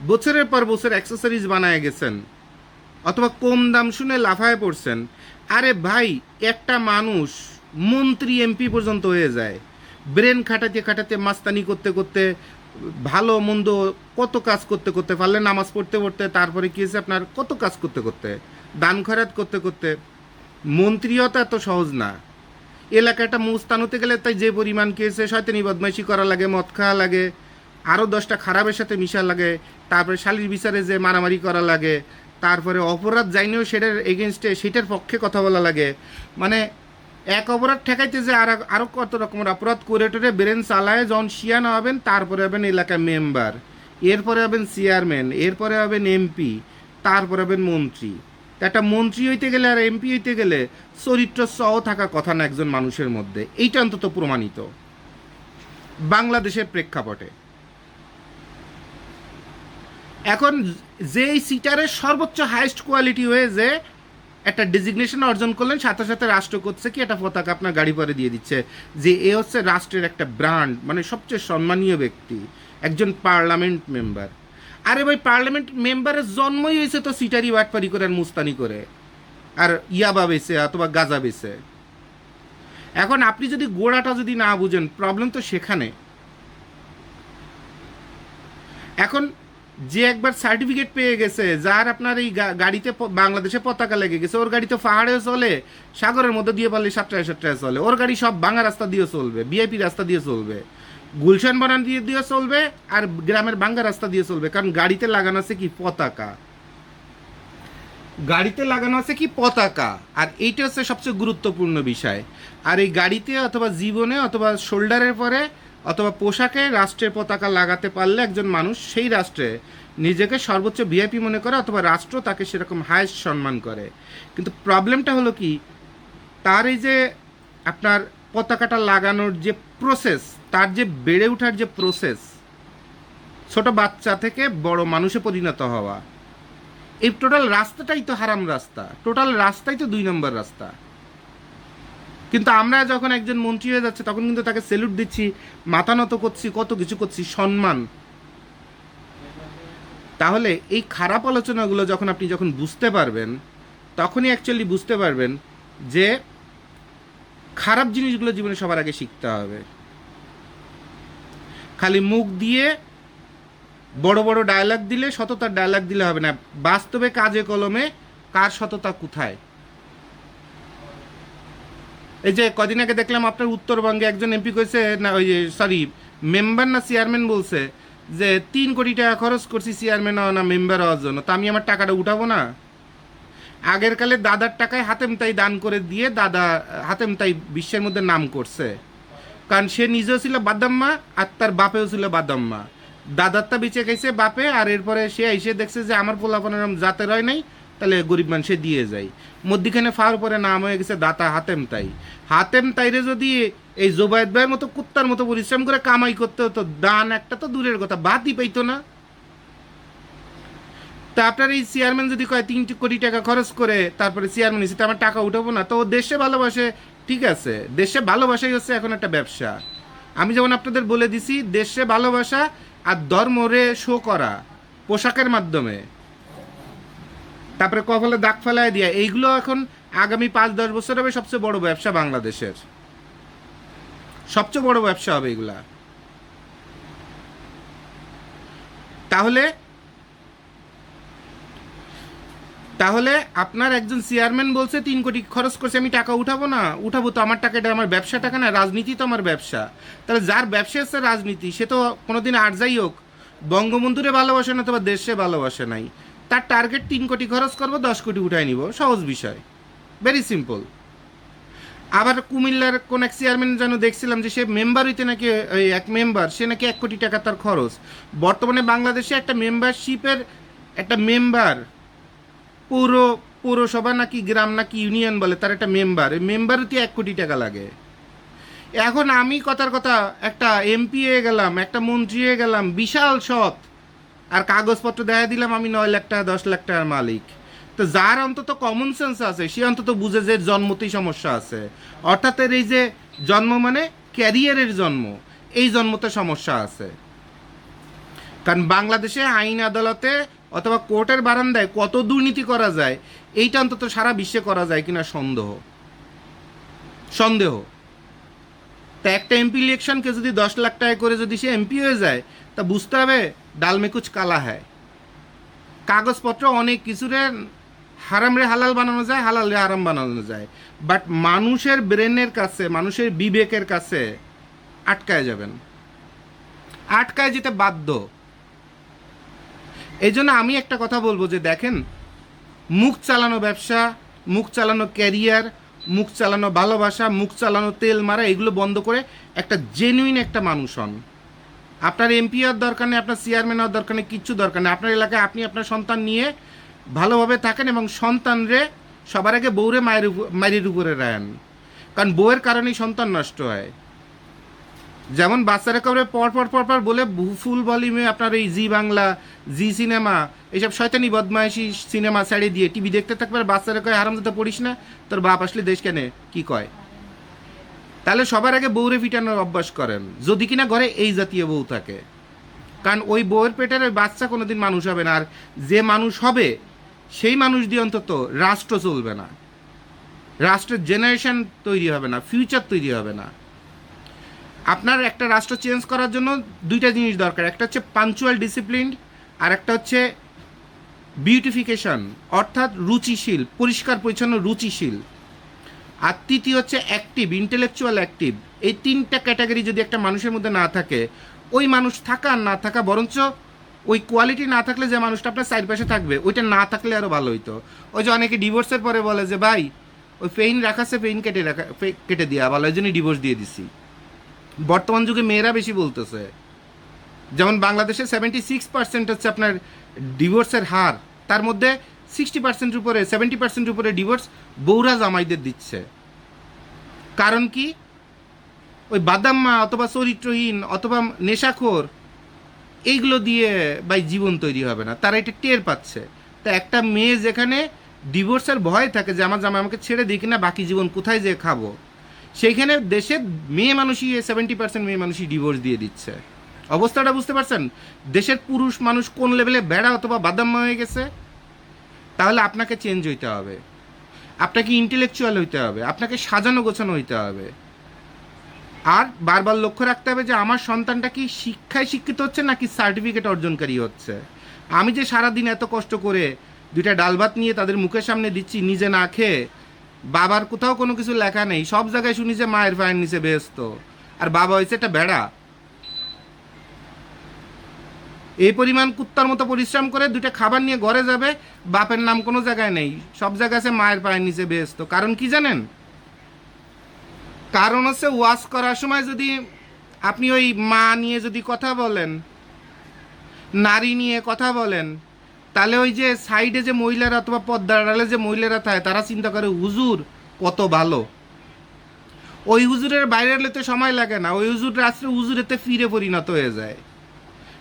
বছরের পর বছর অ্যাক্সেসরিজ বানায় গেছেন, অথবা কম দাম শুনে লাফায় পড়ছেন। আরে ভাই, একটা মানুষ মন্ত্রী এমপি পর্যন্ত হয়ে যায় ব্রেন খাটাতে খাটাতে, মাস্তানি করতে করতে, ভালো মন্দ কত কাজ করতে করতে, পারলে নামাজ পড়তে পড়তে, তারপরে কি হয়েছে আপনার কত কাজ করতে করতে, দান খয়রাত করতে করতে। মন্ত্রীও তো এত সহজ না। এলাকাটা মুস্তান হতে গেলে তাই যে পরিমাণ কি হয়েছে, শয়তানি বদমাইশি করা লাগে, মদ খাওয়া লাগে, আরও 10টা খারাপের সাথে মিশা লাগে, তারপরে শালীর বিচারে যে মারামারি করা লাগে, তারপরে অপরাধ যাইনিও সেটার এগেনস্টে সেটার পক্ষে কথা বলা লাগে। মানে এক অপরাধ ঠেকাইতে যে আরও কত রকমের অপরাধ করে টোরে ব্রেন চালায়, যখন শিয়ানা হবেন তারপরে হবেন এলাকার মেম্বার, এরপরে হবেন চেয়ারম্যান, এরপরে হবেন এমপি, তারপরে হবেন মন্ত্রী। একটা মন্ত্রী হইতে গেলে আর এমপি হইতে গেলে চরিত্র সহ থাকা কথা না একজন মানুষের মধ্যে। এইটা অন্তত প্রমাণিত বাংলাদেশের প্রেক্ষাপটে। এখন যেই সিটারের সর্বোচ্চ হাইয়েস্ট কোয়ালিটি হয়ে যে একটা ডেজিগনেশন অর্জন করলেন, সাথে সাথে রাষ্ট্র করছে কি একটা পতাকা আপনার গাড়ি পরে দিয়ে দিচ্ছে যে এ হচ্ছে রাষ্ট্রের একটা ব্র্যান্ড, মানে সবচেয়ে সম্মানীয় ব্যক্তি, একজন পার্লামেন্ট মেম্বার। আরে ভাই, পার্লামেন্ট মেম্বারের জন্মই হয়েছে তো সিটারি বাটপারি করে আর মুস্তানি করে আর ইয়াবা বেছে অথবা গাজা বেছে। এখন আপনি যদি গোড়াটা যদি না বুঝেন, প্রবলেম তো সেখানে। এখন যে একবার সার্টিফিকেট পেয়ে গেছে, যার আপনার এই গাড়িতে বাংলাদেশে পতাকা লেগে গেছে, ওর গাড়ি তো পাহাড়েও চলে, সাগরের মধ্যে দিয়ে পারলে 7টায় চলে, ওর গাড়ি সব ভাঙা রাস্তা দিয়ে চলবে, বিআইপি রাস্তা দিয়ে চলবে, গুলশান বানান দিয়ে চলবে, আর গ্রামের ভাঙ্গা রাস্তা দিয়ে চলবে, কারণ গাড়িতে লাগানো আছে কি পতাকা। গাড়িতে লাগানো আছে কি পতাকা, আর এইটা হচ্ছে সবচেয়ে গুরুত্বপূর্ণ বিষয়। আর এই গাড়িতে অথবা জীবনে অথবা শোল্ডারের পরে অথবা পোশাকে রাষ্ট্রের পতাকা লাগাতে পারলে একজন মানুষ সেই রাষ্ট্রে নিজেকে সর্বোচ্চ ভিআইপি মনে করে, অথবা রাষ্ট্র তাকে সেরকম হায়েস্ট সম্মান করে। কিন্তু প্রবলেমটা হলো কি, তার এই যে আপনার পতাকাটা লাগানোর যে প্রসেস, তার যে বেড়ে ওঠার যে প্রসেস, ছোট বাচ্চা থেকে বড় মানুষে পরিণত হওয়া, এই টোটাল রাস্তাটাই তো হারাম রাস্তা, টোটাল রাস্তাই তো 2 নম্বর রাস্তা। কিন্তু আমরা যখন একজন মন্ত্রী হয়ে যাচ্ছে তখন কিন্তু তাকে স্যালুট দিচ্ছি, মাথা নত করছি, কত কিছু করছি, সম্মান। তাহলে এই খারাপ আলোচনাগুলো যখন বুঝতে পারবেন, তখনই অ্যাকচুয়ালি বুঝতে পারবেন যে খারাপ জিনিসগুলো জীবনে সবার আগে শিখতে হবে। খালি মুখ দিয়ে বড় বড় ডায়লগ দিলে, সততার ডায়লগ দিলে হবে না। বাস্তবে কাজে কলমে কার সততা কোথায়। এই যে কদিন আগে দেখলাম আপনার উত্তরবঙ্গে একজন এমপি কইছে না, ওই সরি মেম্বার না চেয়ারম্যান বলছে যে 3 কোটি টাকা খরচ করছি চেয়ারম্যান হওয়া না মেম্বার হওয়ার জন্য, তা আমি আমার টাকাটা উঠাবো না? আগের কালে দাদার টাকায় হাতেম তাই দান করে দিয়ে দাদা হাতেম তাই বিশ্বের মধ্যে নাম করছে, কারণ সে নিজেও ছিল বাদাম্মা আর তার বাপেও ছিল বাদাম্মা। দাদারটা বেঁচে গেছে বাপে, আর এরপরে সে এসে দেখছে যে আমার পোলাপনের জাতের হয় নাই, তাহলে গরিব মানুষে দিয়ে যায়। মধ্যিখানে ফার পরে নাম হয়ে গেছে দাতা হাতেম তাই। হাতেম তাইরে যদি এই জোবায়েদ ভাইয়ের মতো কুত্তার মতো পরিশ্রম করে কামাই করতে হতো, দান একটা তো দূরের কথা, বাদই পাইতো না। তা আপনার এই চেয়ারম্যান যদি কয় 3 কোটি টাকা খরচ করে তারপরে চেয়ারম্যান হিসেবে আমার টাকা উঠাবো না, তো ও দেশে ভালোবাসে, ঠিক আছে, দেশে ভালোবাসাই হচ্ছে এখন একটা ব্যবসা। আমি যেমন আপনাদের বলে দিছি, দেশে ভালোবাসা আর ধর্মরে শো করা পোশাকের মাধ্যমে, তারপরে কপালে দাগ ফেলায় দিয়া, এইগুলো এখন আগামী 5-10 বছর হবে সবচেয়ে বড় ব্যবসা বাংলাদেশের। সবচেয়ে বড় ব্যবসা হবে এগুলা। তাহলে তাহলে আপনার একজন চেয়ারম্যান বলছে 3 কোটি খরচ করছে, আমি টাকা উঠাবো না? উঠাবো তো, আমার টাকা, এটা আমার ব্যবসা টাকা না, রাজনীতি তো আমার ব্যবসা। তাহলে যার ব্যবসা হচ্ছে রাজনীতি, সে তো কোনোদিন আর যাই হোক বঙ্গবন্ধুরে ভালোবাসে না, অথবা দেশে ভালোবাসে নাই। তার টার্গেট 3 কোটি খরচ করবো, 10 কোটি উঠাই নিব, সহজ বিষয়, ভেরি সিম্পল। আবার কুমিল্লার কোন এক চেয়ারম্যান যেন দেখছিলাম যে সে মেম্বার হইতে নাকি, ওই এক মেম্বার, সে নাকি 1 কোটি টাকা তার খরচ। বর্তমানে বাংলাদেশে একটা মেম্বারশিপের, একটা মেম্বার, পুরো পৌরসভা নাকি গ্রাম নাকি ইউনিয়ন বলে, তার একটা মেম্বার, এই মেম্বারতে 1 কোটি টাকা লাগে। এখন আমি কথার কথা একটা এমপি হয়ে গেলাম, একটা মন্ত্রী হয়ে গেলাম, বিশাল সৎ, আর কাগজপত্র দেখা দিলাম আমি 9 লাখ টাকা 10 লাখ টাকার মালিক। তো যার অন্তত কমন সেন্স আছে, সে অন্তত বুঝে যে জন্মতেই সমস্যা আছে, অর্থাৎ এর এই যে জন্ম মানে ক্যারিয়ারের জন্ম, এই জন্মতে সমস্যা আছে। কারণ বাংলাদেশে আইন আদালতে অথবা কোর্টের বারান্দায় কত দুর্নীতি করা যায়, এইটা অন্তত সারা বিশ্বে করা যায় কিনা সন্দেহ সন্দেহ। তা একটা এমপি ইলেকশনকে যদি 10 লাখ টাকা করে যদি সে এমপি হয়ে যায়, তা বুঝতে হবে ডাল মে কুছ কালা হ্যায়। কাগজপত্র অনেক কিছুরে হারাম রে হালাল বানানো যায়, হালাল রে হারাম বানানো যায়, বাট মানুষের ব্রেনের কাছে, মানুষের বিবেকের কাছে আটকায় যাবেন, আটকায় যেতে বাধ্য। এই জন্য আমি একটা কথা বলবো যে দেখেন, মুখ চালানো ব্যবসা, মুখ চালানো ক্যারিয়ার, মুখ চালানো ভালোবাসা, মুখ চালানো তেল মারা, এগুলো বন্ধ করে একটা জেনুইন একটা মানুষ হন। আপনার এমপি হওয়ার দরকার নেই, আপনার চেয়ারম্যান হওয়ার দরকার নেই, কিচ্ছু দরকার নেই। আপনার এলাকায় আপনি আপনার সন্তান নিয়ে ভালোভাবে থাকেন, এবং সন্তানরে সবার আগে বউরে মায়ের উপরে রাখেন, কারণ বউয়ের কারণেই সন্তান নষ্ট হয়। যেমন বাচ্চারা কবে পর পর পর পর বলে ফুল ভলিউমে আপনার এই জি বাংলা, জি সিনেমা, এইসব শয়তানি বদমাইশি সিনেমা ছেড়ে দিয়ে টিভি দেখতে থাকবে, আর বাচ্চারা কয় হারামজাদা পড়িস না, তোর বাপ আসলে দেশ কেনে কি কয়। তাহলে সবার আগে বউরে ফিটানোর অভ্যাস করেন, যদি কিনা ঘরে এই জাতীয় বউ থাকে, কারণ ওই বউয়ের পেটের ওই বাচ্চা কোনোদিন মানুষ হবে না, আর যে মানুষ হবে সেই মানুষ দিয়ে অন্তত রাষ্ট্র চলবে না, রাষ্ট্রের জেনারেশন তৈরি হবে না, ফিউচার তৈরি হবে না। আপনার একটা রাষ্ট্র চেঞ্জ করার জন্য 2টা জিনিস দরকার, একটা হচ্ছে পাঞ্চুয়াল ডিসিপ্লিন, আর একটা হচ্ছে বিউটিফিকেশন, অর্থাৎ রুচিশীল, পরিষ্কার পরিচ্ছন্ন রুচিশীল, আর তৃতীয় হচ্ছে অ্যাক্টিভ, ইন্টেলেকচুয়াল অ্যাক্টিভ। এই 3টা ক্যাটাগরি যদি একটা মানুষের মধ্যে না থাকে, ওই মানুষ থাকা আর না থাকা, বরঞ্চ ওই কোয়ালিটি না থাকলে যে মানুষটা আপনার চারপাশে থাকবে, ওইটা না থাকলে আরও ভালো হইতো। ওই যে অনেকে ডিভোর্সের পরে বলে যে ভাই ওই ফেইন রাখাছে, ফেইন কেটে দেওয়া ভালো, ওই জন্যই ডিভোর্স দিয়ে দিছি। বর্তমান যুগে মেয়েরা বেশি বলতেছে, যেমন বাংলাদেশে 76% হচ্ছে আপনার ডিভোর্সের হার, তার মধ্যে 60% উপরে, 70% উপরে ডিভোর্স বৌরা জামাইদের দিচ্ছে। কারণ কি? ওই বাদাম্মা অথবা চরিত্রহীন অথবা নেশাখোর, এইগুলো দিয়ে ভাই জীবন তৈরি হবে না, তারা এটা টের পাচ্ছে। তা একটা মেয়ে যেখানে ডিভোর্সের ভয় থাকে যে আমার জামাই আমাকে ছেড়ে দিই কিনা, বাকি জীবন কোথায় যে খাবো, সেইখানে দেশের মেয়ে মানুষই 70% মেয়ে মানুষই ডিভোর্স দিয়ে দিচ্ছে। অবস্থাটা বুঝতে পারছেন? দেশের পুরুষ মানুষ কোন লেভেলে বেড়া অথবা বাদাম্মা হয়ে গেছে। তাহলে আপনাকে চেঞ্জ হইতে হবে, আপনাকে ইন্টেলেকচুয়াল হইতে হবে, আপনাকে সাজানো গোছানো হইতে হবে, আর বারবার লক্ষ্য রাখতে হবে যে আমার সন্তানটা কি শিক্ষায় শিক্ষিত হচ্ছে নাকি সার্টিফিকেট অর্জনকারী হচ্ছে। আমি যে সারাদিন এত কষ্ট করে 2টা ডাল ভাত নিয়ে তাদের মুখের সামনে দিচ্ছি, নিজে না খেয়ে, বাবার কোথাও কোনো কিছু লেখা নেই, সব জায়গায় শুনি যে মায়ের পায়ের নিচে বেহেস্ত, আর বাবা হয়েছে একটা বেড়া। এই পরিমাণ কুত্তার মতো পরিশ্রম করে 2টা খাবার নিয়ে ঘরে যাবে, বাপের নাম কোনো জায়গায় নেই, সব জায়গায় আছে মায়ের পায়ের নিচে বেহেস্ত। কারণ কি জানেন? কারণ হচ্ছে ওয়াশ করার সময় যদি আপনি ওই মা নিয়ে যদি কথা বলেন, নারী নিয়ে কথা বলেন, তাহলে ওই যে সাইডে যে মহিলারা অথবা পর্দার আড়ালে যে মহিলারা থাকে, তারা চিন্তা করে হুজুর কত ভালো। ওই হুজুরের বাইরে এলে তো সময় লাগে না, ওই হুজুর রাত্রে হুজুরেতে ফিরে পরিণত হয়ে যায়,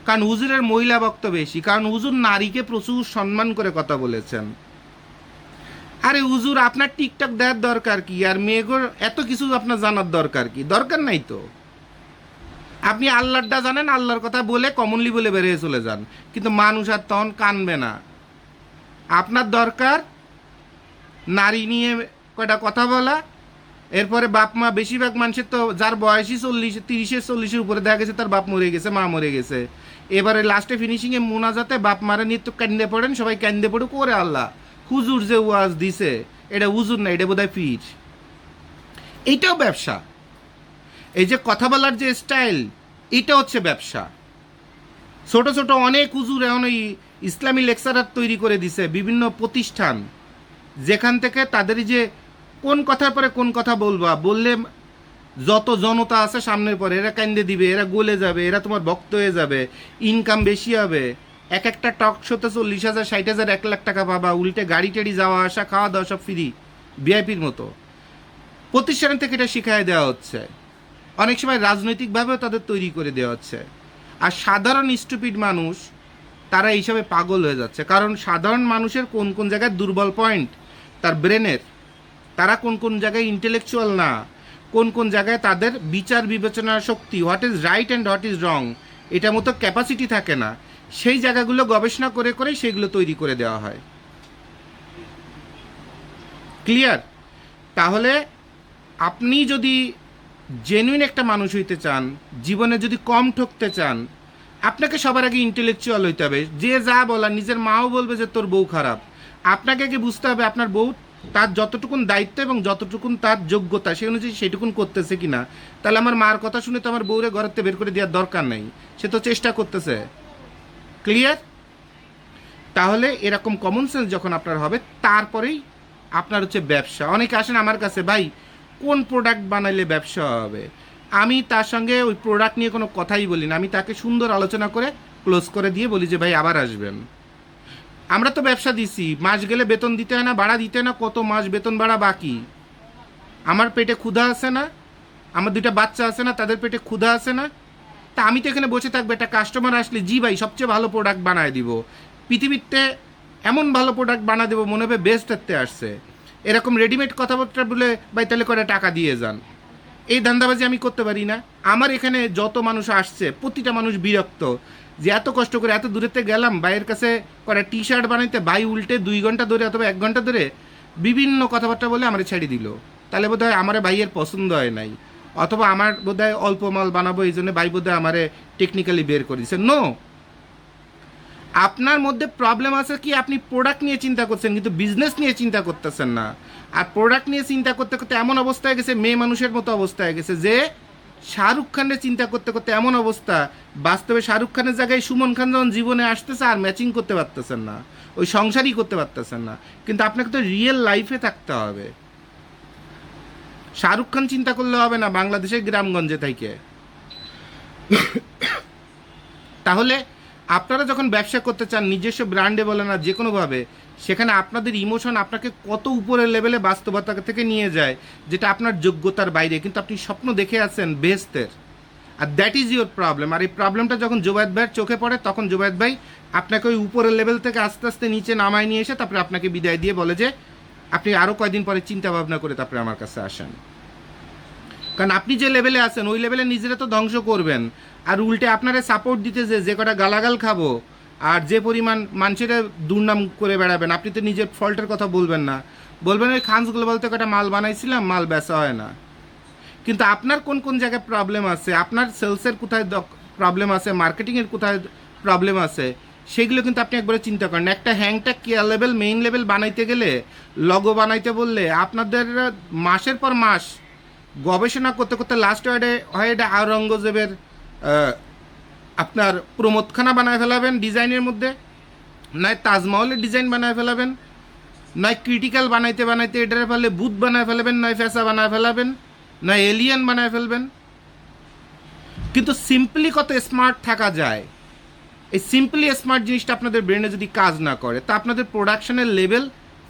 কারণ হুজুরের মহিলা বক্ত বেশি, কারণ হুজুর নারীকে প্রচুর সম্মান করে কথা বলেছেন। আরে হুজুর আপনার টিকটক দেওয়ার দরকার কি, আর মেয়েগুর এত কিছু আপনার জানার দরকার কি? দরকার নাই তো। আপনি আল্লাহটা জানেন, আল্লাহর কথা বলে কমনলি বলে বেরিয়ে চলে যান, কিন্তু মানুষ আর তখন কানবে না। আপনার দরকার নারী নিয়ে কয়টা কথা বলা, এরপরে বাপ মা, বেশিরভাগ মানুষের তো যার বয়সই 40-30-40-এর উপরে দেখা গেছে তার বাপ মরে গেছে, মা মরে গেছে। এবারে লাস্টে ফিনিশিংয়ে মোনাজাতে বাপ মারা নিয়ে তো কান্দে পড়েন, সবাই কান্দে পড়ে করে আল্লাহ হুজুর যে ওয়াজ দিছে এটা হুজুর না, এটা বোধহয় পীর। এইটাও ব্যবসা। এই যে কথা বলার যে স্টাইল, এটা হচ্ছে ব্যবসা। ছোট ছোট অনেক হুজুর এখন ওই ইসলামী লেকচারার তৈরি করে দিছে বিভিন্ন প্রতিষ্ঠান, যেখান থেকে তাদের যে কোন কথার পরে কোন কথা বললে যত জনতা আছে সামনের পরে এরা কান্দে দিবে, এরা গলে যাবে, এরা তোমার ভক্ত হয়ে যাবে, ইনকাম বেশি হবে। এক একটা টক শোতে 40,000, 60,000, 1 লাখ টাকা পাবা, উল্টে গাড়ি টাড়ি যাওয়া আসা খাওয়া দাওয়া সব ফ্রি, ভিআইপির মতো। প্রতিষ্ঠান থেকে এটা শিখাই দেওয়া হচ্ছে। অনেক সময় রাজনৈতিকভাবেও তাদের তৈরি করে দেওয়া হচ্ছে। আর সাধারণ স্টুপিড মানুষ তারা এইসবে পাগল হয়ে যাচ্ছে, কারণ সাধারণ মানুষের কোন কোন জায়গায় দুর্বল পয়েন্ট তার ব্রেনের, তারা কোন কোন জায়গায় ইন্টেলেকচুয়াল না, কোন কোন জায়গায় তাদের বিচার বিবেচনার শক্তি, what is right and what is wrong, এটা মতো ক্যাপাসিটি থাকে না, সেই জায়গাগুলো গবেষণা করে করে সেগুলো তৈরি করে দেওয়া হয়। ক্লিয়ার? তাহলে আপনি যদি জেনুইন একটা মানুষ হইতে চান, জীবনে যদি কম ঠকতে চান, আপনাকে সবার আগে ইন্টেলেকচুয়াল হইতে হবে। যে যা বলার, নিজের মাও বলবে যে তোর বউ খারাপ, আপনাকে আগে বুঝতে হবে আপনার বউ তার যতটুকুন দায়িত্ব এবং যতটুকুন তার যোগ্যতা সে অনুযায়ী সেটুকুন করতেছে কিনা। তাহলে আমার মার কথা শুনে তো আমার বউরে ঘরের থেকে বের করে দেওয়ার দরকার নেই, সে তো চেষ্টা করতেছে। ক্লিয়ার? তাহলে এরকম কমন সেন্স যখন আপনার হবে, তারপরেই আপনার হচ্ছে ব্যবসা। অনেকে আসেন আমার কাছে, ভাই কোন প্রোডাক্ট বানাইলে ব্যবসা হবে? আমি তার সঙ্গে ওই প্রোডাক্ট নিয়ে কোনো কথাই বলি না, আমি তাকে সুন্দর আলোচনা করে ক্লোজ করে দিয়ে বলি যে ভাই আবার আসবেন। আমরা তো ব্যবসা দিছি, মাস গেলে বেতন দিতে হয় না, ভাড়া দিতে হয় না, কত মাস বেতন ভাড়া বাকি। আমার পেটে ক্ষুধা আছে না, আমার 2টা বাচ্চা আছে না, তাদের পেটে ক্ষুধা আছে না। তা আমি তো এখানে বসে থাকবো, একটা কাস্টমার আসলে জি ভাই সবচেয়ে ভালো প্রোডাক্ট বানায় দিব, পৃথিবীতে এমন ভালো প্রোডাক্ট বানা দেবো মনে হবে বেস্ট হতে আসছে, এরকম রেডিমেড কথাবার্তা বলে ভাই তাহলে করে টাকা দিয়ে যান। এই ধান্দাবাজি আমি করতে পারি না। আমার এখানে যত মানুষ আসছে প্রতিটা মানুষ বিরক্ত যে এত কষ্ট করে এত দূরেতে গেলাম ভাইয়ের কাছে করে টি শার্ট বানাইতে, ভাই উল্টে 2 ঘন্টা ধরে অথবা 1 ঘন্টা ধরে বিভিন্ন কথাবার্তা বলে আমার ছেড়ে দিল। তাহলে বোধ হয় আমার ভাইয়ের পছন্দ হয় নাই, অথবা আমার বোধ হয় অল্প মাল বানাবো এই জন্য ভাই বোধ হয় আমারে টেকনিক্যালি বের করেছে। নো, আপনার মধ্যে প্রবলেম আছে কি আপনি প্রোডাক্ট নিয়ে চিন্তা করছেন কিন্তু বিজনেস নিয়ে চিন্তা করতেছেন না। আর প্রোডাক্ট নিয়ে চিন্তা করতে করতে এমন অবস্থা হয়ে গেছে, মেয়ে মানুষের মতো অবস্থা হয়ে গেছে যে শাহরুখ খানের চিন্তা করতে করতে এমন অবস্থা, বাস্তবে শাহরুখ খানের জায়গায় সুমন খান যখন জীবনে আসতেছে আর ম্যাচিং করতে পারতেছেন না, ওই সংসারই করতে পারতেছেন না। কিন্তু আপনাকে তো রিয়েল লাইফে থাকতে হবে। শাহরুখ খান চিন্তা করলে হবে না বাংলাদেশের গ্রামগঞ্জে থেকে। তাহলে আপনারা যখন ব্যবসা করতে চান নিজস্ব ব্র্যান্ডে বলে না যে কোনোভাবে, সেখানে আপনাদের ইমোশন আপনাকে কত উপরের লেভেলে বাস্তবতা থেকে নিয়ে যায় যেটা আপনার যোগ্যতার বাইরে, কিন্তু আপনি স্বপ্ন দেখে আছেন বেহেস্তের। আর দ্যাট ইজ ইউর প্রবলেম। আর এই প্রবলেমটা যখন জুবায়েদ ভাইয়ের চোখে পড়ে তখন জুবায়েদ ভাই আপনাকে ওই উপরের লেভেল থেকে আস্তে আস্তে নিচে নামায় নিয়ে এসে তারপরে আপনাকে বিদায় দিয়ে বলে যে আপনি আরও কয়দিন পরে চিন্তা ভাবনা করে তারপরে আমার কাছে আসেন। কারণ আপনি যে লেভেলে আছেন ওই লেভেলে নিজেরা তো ধ্বংস করবেন, আর উল্টে আপনারা সাপোর্ট দিতে যে কটা গালাগাল খাবো আর যে পরিমাণ মানুষের দুর্নাম করে বেড়াবেন, আপনি তো নিজের ফল্টের কথা বলবেন না, বলবেন ওই খানস গ্লোবাল থেকে একটা মাল বানাইছিলাম, মাল বেচা হয় না। কিন্তু আপনার কোন কোন জায়গায় প্রবলেম আছে, আপনার সেলসের কোথায় প্রবলেম আছে, মার্কেটিংয়ের কোথায় প্রবলেম আছে, সেগুলো কিন্তু আপনি একবারে চিন্তা করেন। একটা hang tag care level main level বানাইতে গেলে, লগো বানাইতে বললে আপনাদের মাসের পর মাস গবেষণা করতে করতে লাস্ট হয় এটা আওরঙ্গজেবের আপনার প্রমোদখানা বানায় ফেলাবেন ডিজাইনের মধ্যে, নয় তাজমহলের ডিজাইন বানায় ফেলাবেন, নয় ক্রিটিক্যাল বানাইতে বানাইতে এটার ফলে বুথ বানায় ফেলাবেন, নয় ফেসা বানায় ফেলাবেন, নয় এলিয়ান বানায় ফেলবেন। কিন্তু সিম্পলি কত স্মার্ট থাকা যায়, এই সিম্পলি স্মার্ট জিনিসটা আপনাদের ব্রেনে যদি কাজ না করে তা আপনাদের প্রোডাকশনের লেভেল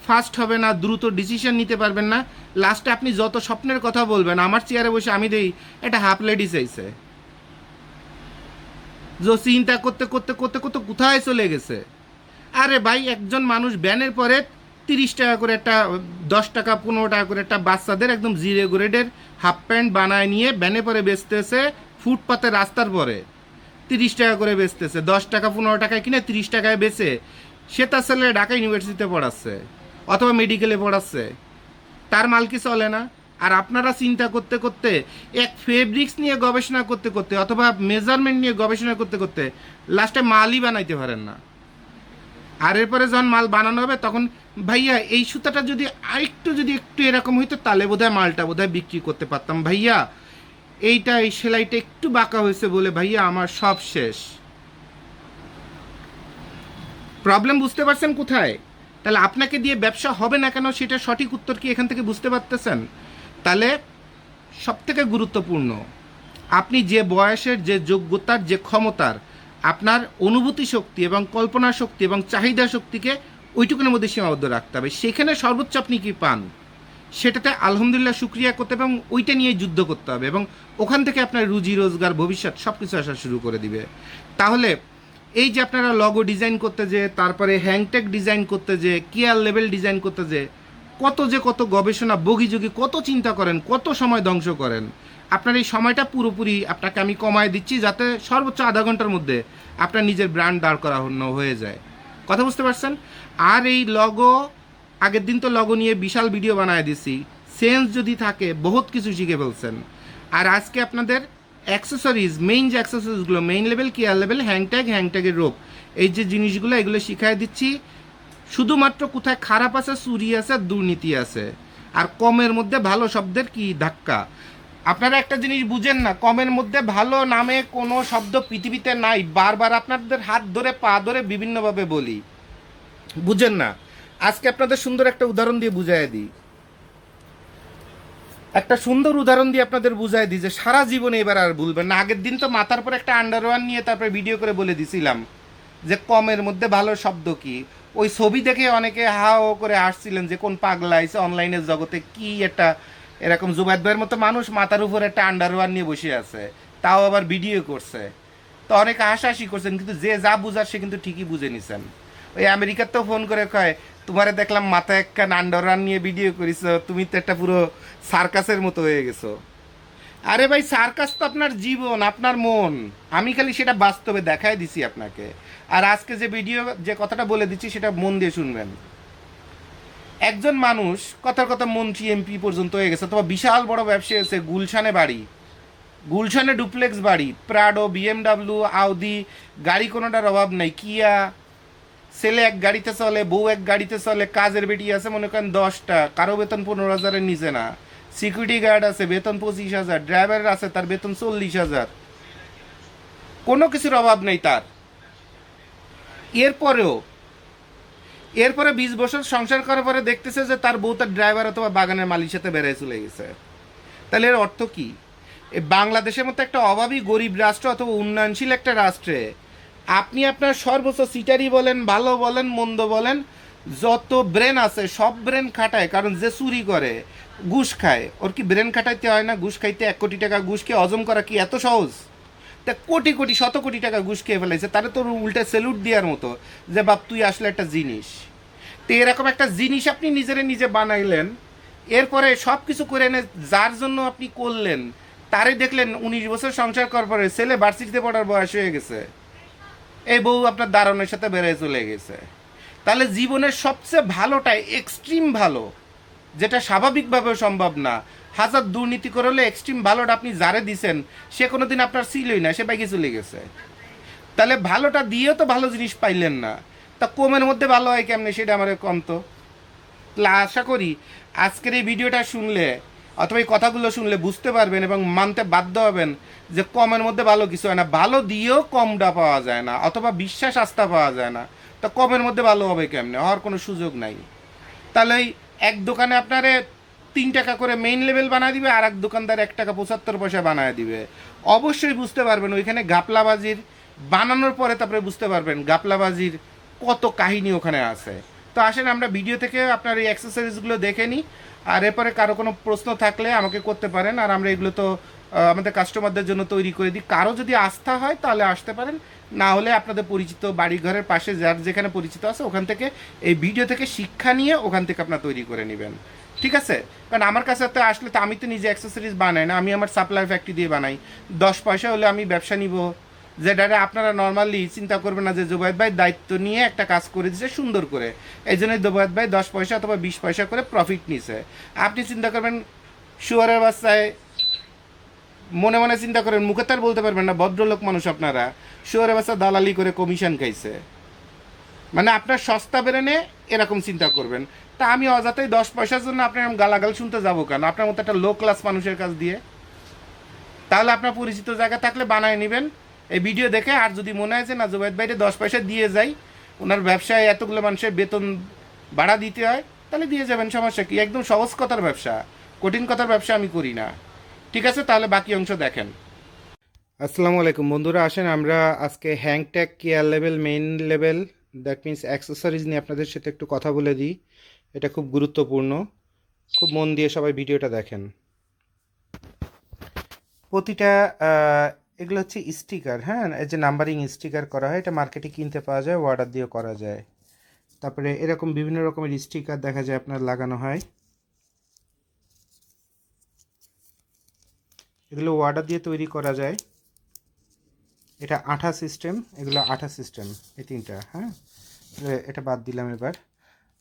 ফাস্ট হবে না, দ্রুত ডিসিশন নিতে পারবেন না। লাস্টে আপনি যত স্বপ্নের কথা বলবেন, আমার চেয়ারে বসে আমি দেই এটা হাফ লেডি চাইছে, যে চিন্তা করতে করতে করতে করতে কোথায় চলে গেছে। আরে ভাই একজন মানুষ ব্যানের পরে 30 টাকা করে একটা 10 টাকা 15 টাকা করে একটা বাচ্চাদের একদম জিরো গ্রেডের হাফ প্যান্ট বানায় নিয়ে ব্যানে পরে বেচতেছে, ফুটপাতে রাস্তার পরে 30 টাকা করে বেচতেছে, 10 টাকা 15 টাকায় কিনে 30 টাকায় বেচে সে তার ছেলে ঢাকা ইউনিভার্সিটিতে পড়াচ্ছে অথবা মেডিকেলে পড়াচ্ছে, তার মাল কি চলে না? আর আপনারা চিন্তা করতে করতে এক ফেব্রিক্স নিয়ে গবেষণা করতে করতে অথবা মেজারমেন্ট নিয়ে গবেষণা করতে করতে লাস্টে মালই বানাইতে পারেন না। আর এরপরে যখন মাল বানানো হবে তখন ভাইয়া এই সুতাটা যদি আরেকটু যদি একটু এরকম হইতো তাহলে বোধহয় মালটা বোধহয় বিক্রি করতে পারতাম, ভাইয়া এইটা এই সেলাইটা একটু বাঁকা হয়েছে বলে ভাইয়া আমার সব শেষ। প্রবলেম বুঝতে পারছেন কোথায়? তাহলে আপনাকে দিয়ে ব্যবসা হবে না কেন সেটা সঠিক উত্তর কি এখান থেকে বুঝতে পারতেছেন? তাহলে সবথেকে গুরুত্বপূর্ণ, আপনি যে বয়সের, যে যোগ্যতার, যে ক্ষমতার, আপনার অনুভূতি শক্তি এবং কল্পনা শক্তি এবং চাহিদা শক্তিকে ওইটুকুনের মধ্যে সীমাবদ্ধ রাখতে হবে। সেখানে সর্বোচ্চ আপনি কি পান সেটাতে আলহামদুলিল্লাহ শুক্রিয়া করতে এবং ওইটা নিয়ে যুদ্ধ করতে হবে, এবং ওখান থেকে আপনার রুজি রোজগার ভবিষ্যৎ সব কিছু আসা শুরু করে দিবে। তাহলে এই যে আপনারা লগো ডিজাইন করতে যে, তারপরে হ্যাংট্যাগ ডিজাইন করতে যে, কেয়ার লেভেল ডিজাইন করতে যে কত গবেষণা বগিযোগী কত চিন্তা করেন, কত সময় ধ্বংস করেন, আপনার এই সময়টা পুরোপুরি আপনাকে আমি কমায় দিচ্ছি যাতে সর্বোচ্চ আধা ঘন্টার মধ্যে আপনার নিজের ব্র্যান্ড দাঁড় করানো হয়ে যায়। কথা বুঝতে পারছেন? আর এই লগো, আগের দিন তো লগো নিয়ে বিশাল ভিডিও বানায় দিছি, সেন্স যদি থাকে বহুত কিছু শিখে ফেলছেন। আর আজকে আপনাদের অ্যাক্সেসরিজ, মেইন যে অ্যাক্সেসরিজগুলো, মেইন লেভেল, কেয়ার লেভেল, হ্যাংট্যাগের রোপ, এই যে জিনিসগুলো এগুলো শিখাই দিচ্ছি। শুধুমাত্র কোথায় খারাপ আছে, চুরি আছে, দুর্নীতি আছে, আর কমের মধ্যে ভালো শব্দের কি ধাক্কা। আপনারা একটা জিনিস বুঝেন না, কমের মধ্যে ভালো নামে কোনো শব্দ পৃথিবীতে নাই। বারবার আপনাদের হাত ধরে পা ধরে বিভিন্নভাবে বলি, বুঝেন না। আজকে আপনাদের সুন্দর একটা উদাহরণ দিয়ে বুঝাই দিই, একটা সুন্দর উদাহরণ দিয়ে আপনাদের বুঝাই দিই যে সারা জীবনে এবার আর ভুলবেন না। আগের দিন তো মাথার পর একটা আন্ডারওয়ার নিয়ে তারপরে ভিডিও করে বলে দিছিলাম যে কমের মধ্যে ভালো শব্দ কি। ওই ছবি দেখে অনেকে হাও করে আসছিলেন যে কোন পাগলা আইছে অনলাইনের জগতে, কি একটা এরকম জুবাইদ ভাইয়ের মতো মানুষ মাথার উপর একটা আন্ডারওয়ার নিয়ে বসে আছে, তাও আবার ভিডিও করছে। তো অনেকে হাসাহাসি করছেন, কিন্তু যে যা বুঝার সে কিন্তু ঠিকই বুঝে নিছেন। ওই আমেরিকার তো ফোন করে কয়, তোমারে দেখলাম মাথায় একটা আন্ডারওয়ার নিয়ে ভিডিও করিস, তুমি তো একটা পুরো সার্কাসের মতো হয়ে গেছো। আরে ভাই, সার্কাস তো আপনার জীবন, আপনার মন। আমি খালি সেটা বাস্তবে দেখাই দিছি আপনাকে। আর আজকে যে ভিডিও, যে কথাটা বলে দিচ্ছি সেটা মন দিয়ে শুনবেন। একজন মানুষ কথার কথা মন্ত্রী এমপি পর্যন্ত হয়ে গেছে, অথবা বিশাল বড় ব্যবসায়ী আছে, গুলশানে বাড়ি, গুলশানে ডুপ্লেক্স বাড়ি, প্রাডো, বিএমডাব্লিউ, আউদি, গাড়ি কোনোটার অভাব নাই, কিয়া, ছেলে এক গাড়িতে চলে, বউ এক গাড়িতে চলে, কাজের বেটি আছে মনে করেন 10টা, কারো বেতন 15,000-এর নিচে না, সিকিউরিটি গার্ড আছে বেতন 25,000, ড্রাইভার আছে তার বেতন 40,000, কোনো কিছুর অভাব নেই তার। এরপরে 20 বছর সংসার করার পরে দেখতেছে যে তার বউ তার ড্রাইভার অথবা বাগানের মালির সাথে বেড়ায় চলে গেছে। তাহলে এর অর্থ কি? এই বাংলাদেশের মতো একটা অভাবী গরিব রাষ্ট্র অথবা উন্নয়নশীল একটা রাষ্ট্রে আপনি আপনার সর্বোচ্চ সিটারি বলেন, ভালো বলেন, মন্দ বলেন, যত ব্রেন আছে সব ব্রেন খাটায়। কারণ যে চুরি করে, ঘুষ খায়, ওর কি ব্রেন খাটাইতে হয় না? ঘুষ খাইতে 1 কোটি টাকা ঘুষ খেয়ে হজম করা কি এত সহজ? তা কোটি কোটি শত কোটি টাকা ঘুষ খেয়ে ফেলাইছে, তারা তো উল্টে স্যালুট দেওয়ার মতো যে বাপ তুই আসলে একটা জিনিস। তো এরকম একটা জিনিস আপনি নিজে বানাইলেন, এরপরে সব কিছু করে এনে যার জন্য আপনি করলেন তারে দেখলেন 19 বছর সংসার করার পরে ছেলে ভার্সিটিতে পড়ার বয়স হয়ে গেছে, এই বউ আপনার দারণের সাথে বেড়ে চলে গেছে। তাহলে জীবনের সবচেয়ে ভালোটাই এক্সট্রিম ভালো, যেটা স্বাভাবিকভাবেও সম্ভব না, হাজার দুর্নীতি করে হলে এক্সট্রিম ভালোটা আপনি যারে দিছেন সে কোনোদিন আপনার ছিলই না, সে বাইকে চলে গেছে। তাহলে ভালোটা দিয়েও তো ভালো জিনিস পাইলেন না, তা কমের মধ্যে ভালো হয় কেমনে সেটা আমার কম তো। আশা করি আজকের এই ভিডিওটা শুনলে অথবা এই কথাগুলো শুনলে বুঝতে পারবেন এবং মানতে বাধ্য হবেন যে কমের মধ্যে ভালো কিছু হয় না। ভালো দিয়েও কমটা পাওয়া যায় না, অথবা বিশ্বাস আস্থা পাওয়া যায় না, তা কমের মধ্যে ভালো হবে কেমনে? হওয়ার কোনো সুযোগ নাই। তাহলে এক দোকানে আপনারে 3 টাকা করে মেইন লেভেল বানায় দিবে, আর এক দোকানদার 1 টাকা 75 পয়সা বানায় দিবে। অবশ্যই বুঝতে পারবেন ওইখানে গাপলাবাজির, বানানোর পরে তারপরে বুঝতে পারবেন গাপলাবাজির কত কাহিনী ওখানে আছে। তো আসেন আমরা ভিডিও থেকে আপনার এই অ্যাক্সেসরিজগুলো দেখে নিই, আর এরপরে কারো কোনো প্রশ্ন থাকলে আমাকে করতে পারেন। আর আমরা এগুলো তো আমাদের কাস্টমারদের জন্য তৈরি করে দিই। কারো যদি আস্থা হয় তাহলে আসতে পারেন, না হলে আপনাদের পরিচিত বাড়িঘরের পাশে যার যেখানে পরিচিত আছে ওখান থেকে এই ভিডিও থেকে শিক্ষা নিয়ে ওখান থেকে আপনার তৈরি করে নেবেন, ঠিক আছে? কারণ আমার কাছে তো আসলে তো আমি তো নিজে অ্যাক্সেসরিজ বানাই না, আমি আমার সাপ্লাই ফ্যাক্টরি দিয়ে বানাই। 10 পয়সা হলে আমি ব্যবসা নিব, যেটা আপনারা নর্মালি চিন্তা করবেন না যে জুবাইদ ভাই দায়িত্ব নিয়ে একটা কাজ করে দিচ্ছে সুন্দর করে, এই জন্যই জুবাইদ ভাই 10 পয়সা অথবা 20 পয়সা করে প্রফিট নিছে। আপনি চিন্তা করবেন শুয়ারের বাচ্চায় মনে মনে চিন্তা করেন, মুখে তার বলতে পারবেন না, ভদ্রলোক মানুষ আপনারা। শুয়ারের বাচ্চা দালালি করে কমিশন খাইছে, মানে আপনার সস্তা বেরেনে এরকম চিন্তা করবেন। তা আমি অযথাই 10 পয়সার জন্য আপনার গালাগাল শুনতে যাবো কেন আপনার মতো একটা লো ক্লাস মানুষের কাছ দিয়ে? তাহলে আপনার পরিচিত জায়গা থাকলে বানায় নেবেন এই ভিডিও দেখে। আর যদি মনে হয় যে না, জুবাইদ ভাইরে 10 পয়সা দিয়ে যাই, ওনার ব্যবসায় এতগুলো মানুষের বেতন ভাড়া দিতে হয়, তাহলে দিয়ে যাবেন, সমস্যা কি? একদম সহজ কথার ব্যবসা, কঠিন কথার ব্যবসা আমি করি না। ঠিক আছে, তাহলে বাকি অংশ দেখেন। আসসালামু আলাইকুম বন্ধুরা, আসেন আমরা আজকে hang tag care level, main level, that means accessories নিয়ে আপনাদের সাথে একটু কথা বলে দিই। এটা খুব গুরুত্বপূর্ণ, খুব মন দিয়ে সবাই ভিডিওটা দেখেন। প্রতিটা এগুলো হচ্ছে স্টিকার, হ্যাঁ, এই যে নাম্বারিং স্টিকার করা হয়, এটা মার্কেটে কিনতে পাওয়া যায়, অর্ডার দিয়েও করা যায়। তারপরে এরকম বিভিন্ন রকমের স্টিকার দেখা যায় আপনার লাগানো হয়, এগুলো অর্ডার দিয়ে তৈরি করা যায়। এটা আঠা সিস্টেম, এগুলো আঠা সিস্টেম, এই তিনটা, হ্যাঁ। এটা বাদ দিলাম এবার।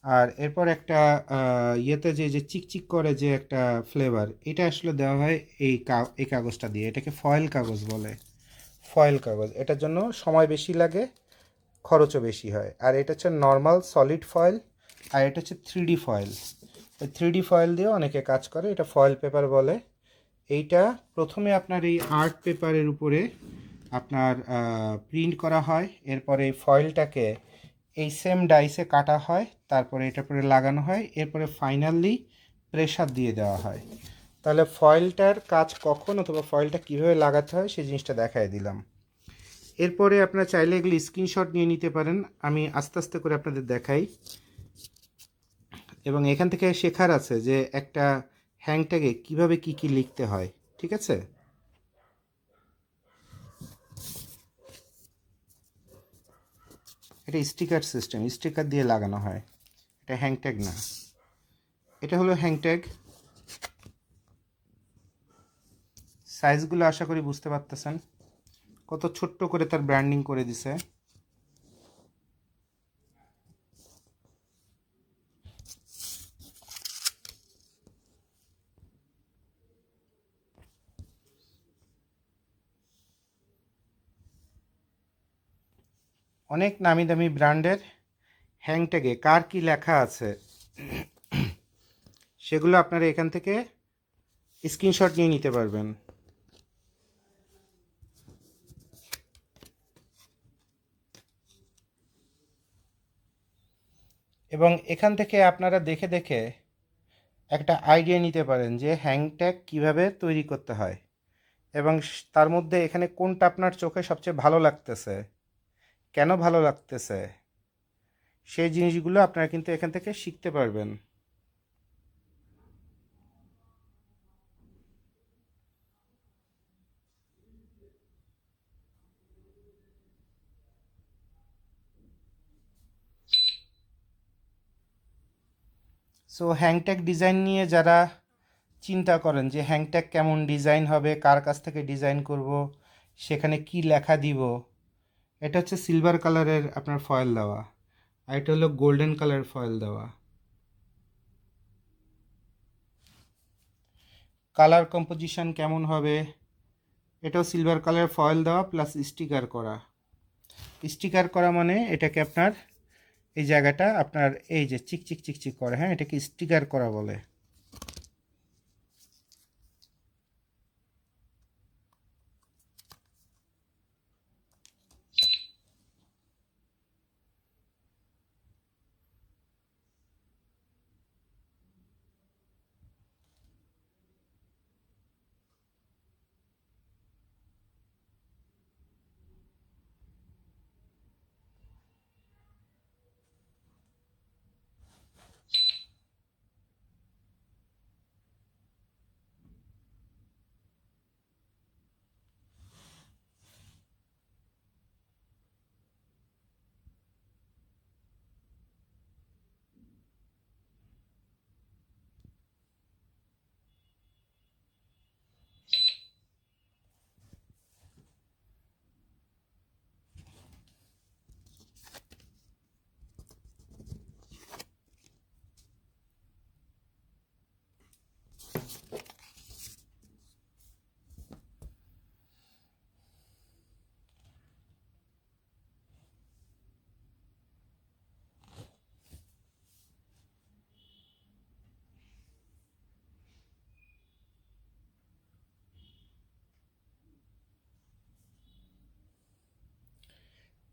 আর এরপর একটা ইয়েতে যে যে চিকচিক করে যে একটা ফ্লেভার, এটা আসলে দেওয়া হয় এই কাগজটা দিয়ে, এটাকে ফয়েল কাগজ বলে। ফয়েল কাগজ, এটার জন্য সময় বেশি লাগে, খরচও বেশি হয়। আর এটা হচ্ছে নর্মাল সলিড ফয়েল, আর এটা হচ্ছে 3D ফয়েল। এই 3D ফয়েল দিয়ে অনেকে কাজ করে, এটা ফয়েল পেপার বলে। এইটা প্রথমে আপনার এই আর্ট পেপারের উপরে আপনার প্রিন্ট করা হয়, এরপরে এই ফয়েলটাকে এই সেম ডাইসে কাটা হয়, তারপরে এটার পরে লাগানো হয়, এরপরে ফাইনালি প্রেসার দিয়ে দেওয়া হয়। তাহলে ফয়েলটার কাজ কখন অথবা ফয়েলটা কীভাবে লাগাতে হয় সেই জিনিসটা দেখাই দিলাম। এরপরে আপনারা চাইলে এগুলি স্ক্রিনশট নিয়ে নিতে পারেন, আমি আস্তে আস্তে করে আপনাদের দেখাই। এবং এখান থেকে শেখার আছে যে একটা হ্যাংট্যাগে কীভাবে কী কী লিখতে হয়, ঠিক আছে? এটা স্টিকার সিস্টেম, স্টিকার দিয়ে লাগানো হয়, এটা হ্যাংট্যাগ না। এটা হলো হ্যাংট্যাগ, সাইজগুলো আশা করি বুঝতে পারতেছেন, কত ছোট্ট করে তার ব্র্যান্ডিং করে দিছে। অনেক নামি দামি ব্র্যান্ডের হ্যাংট্যাগে কার কি লেখা আছে সেগুলো আপনারা এখান থেকে স্ক্রিনশট নিয়ে নিতে পারবেন। এবং এখান থেকে আপনারা দেখে দেখে একটা আইডিয়া নিতে পারেন যে হ্যাংট্যাগ কীভাবে তৈরি করতে হয়, এবং তার মধ্যে এখানে কোনটা আপনার চোখে সবচেয়ে ভালো লাগতেছে, কেন ভালো লাগতেছে, সেই জিনিসগুলো আপনারা কিন্তু এখান থেকে শিখতে পারবেন। সো হ্যাংট্যাগ ডিজাইন নিয়ে যারা চিন্তা করেন যে হ্যাংট্যাগ কেমন ডিজাইন হবে, কার কাছ থেকে ডিজাইন করব, সেখানে কি লেখা দিব, এটা হচ্ছে সিলভার কালারের আপনার ফয়েল দেওয়া, আর এটা হলো গোল্ডেন কালার ফয়েল দেওয়া। কালার কম্পোজিশন কেমন হবে, এটাও সিলভার কালার ফয়েল দেওয়া প্লাস স্টিকার করা। স্টিকার করা মানে এটাকে আপনার এই জায়গাটা আপনার এই যে চিকচিক চিকচিক করে, হ্যাঁ, এটাকে স্টিকার করা বলে।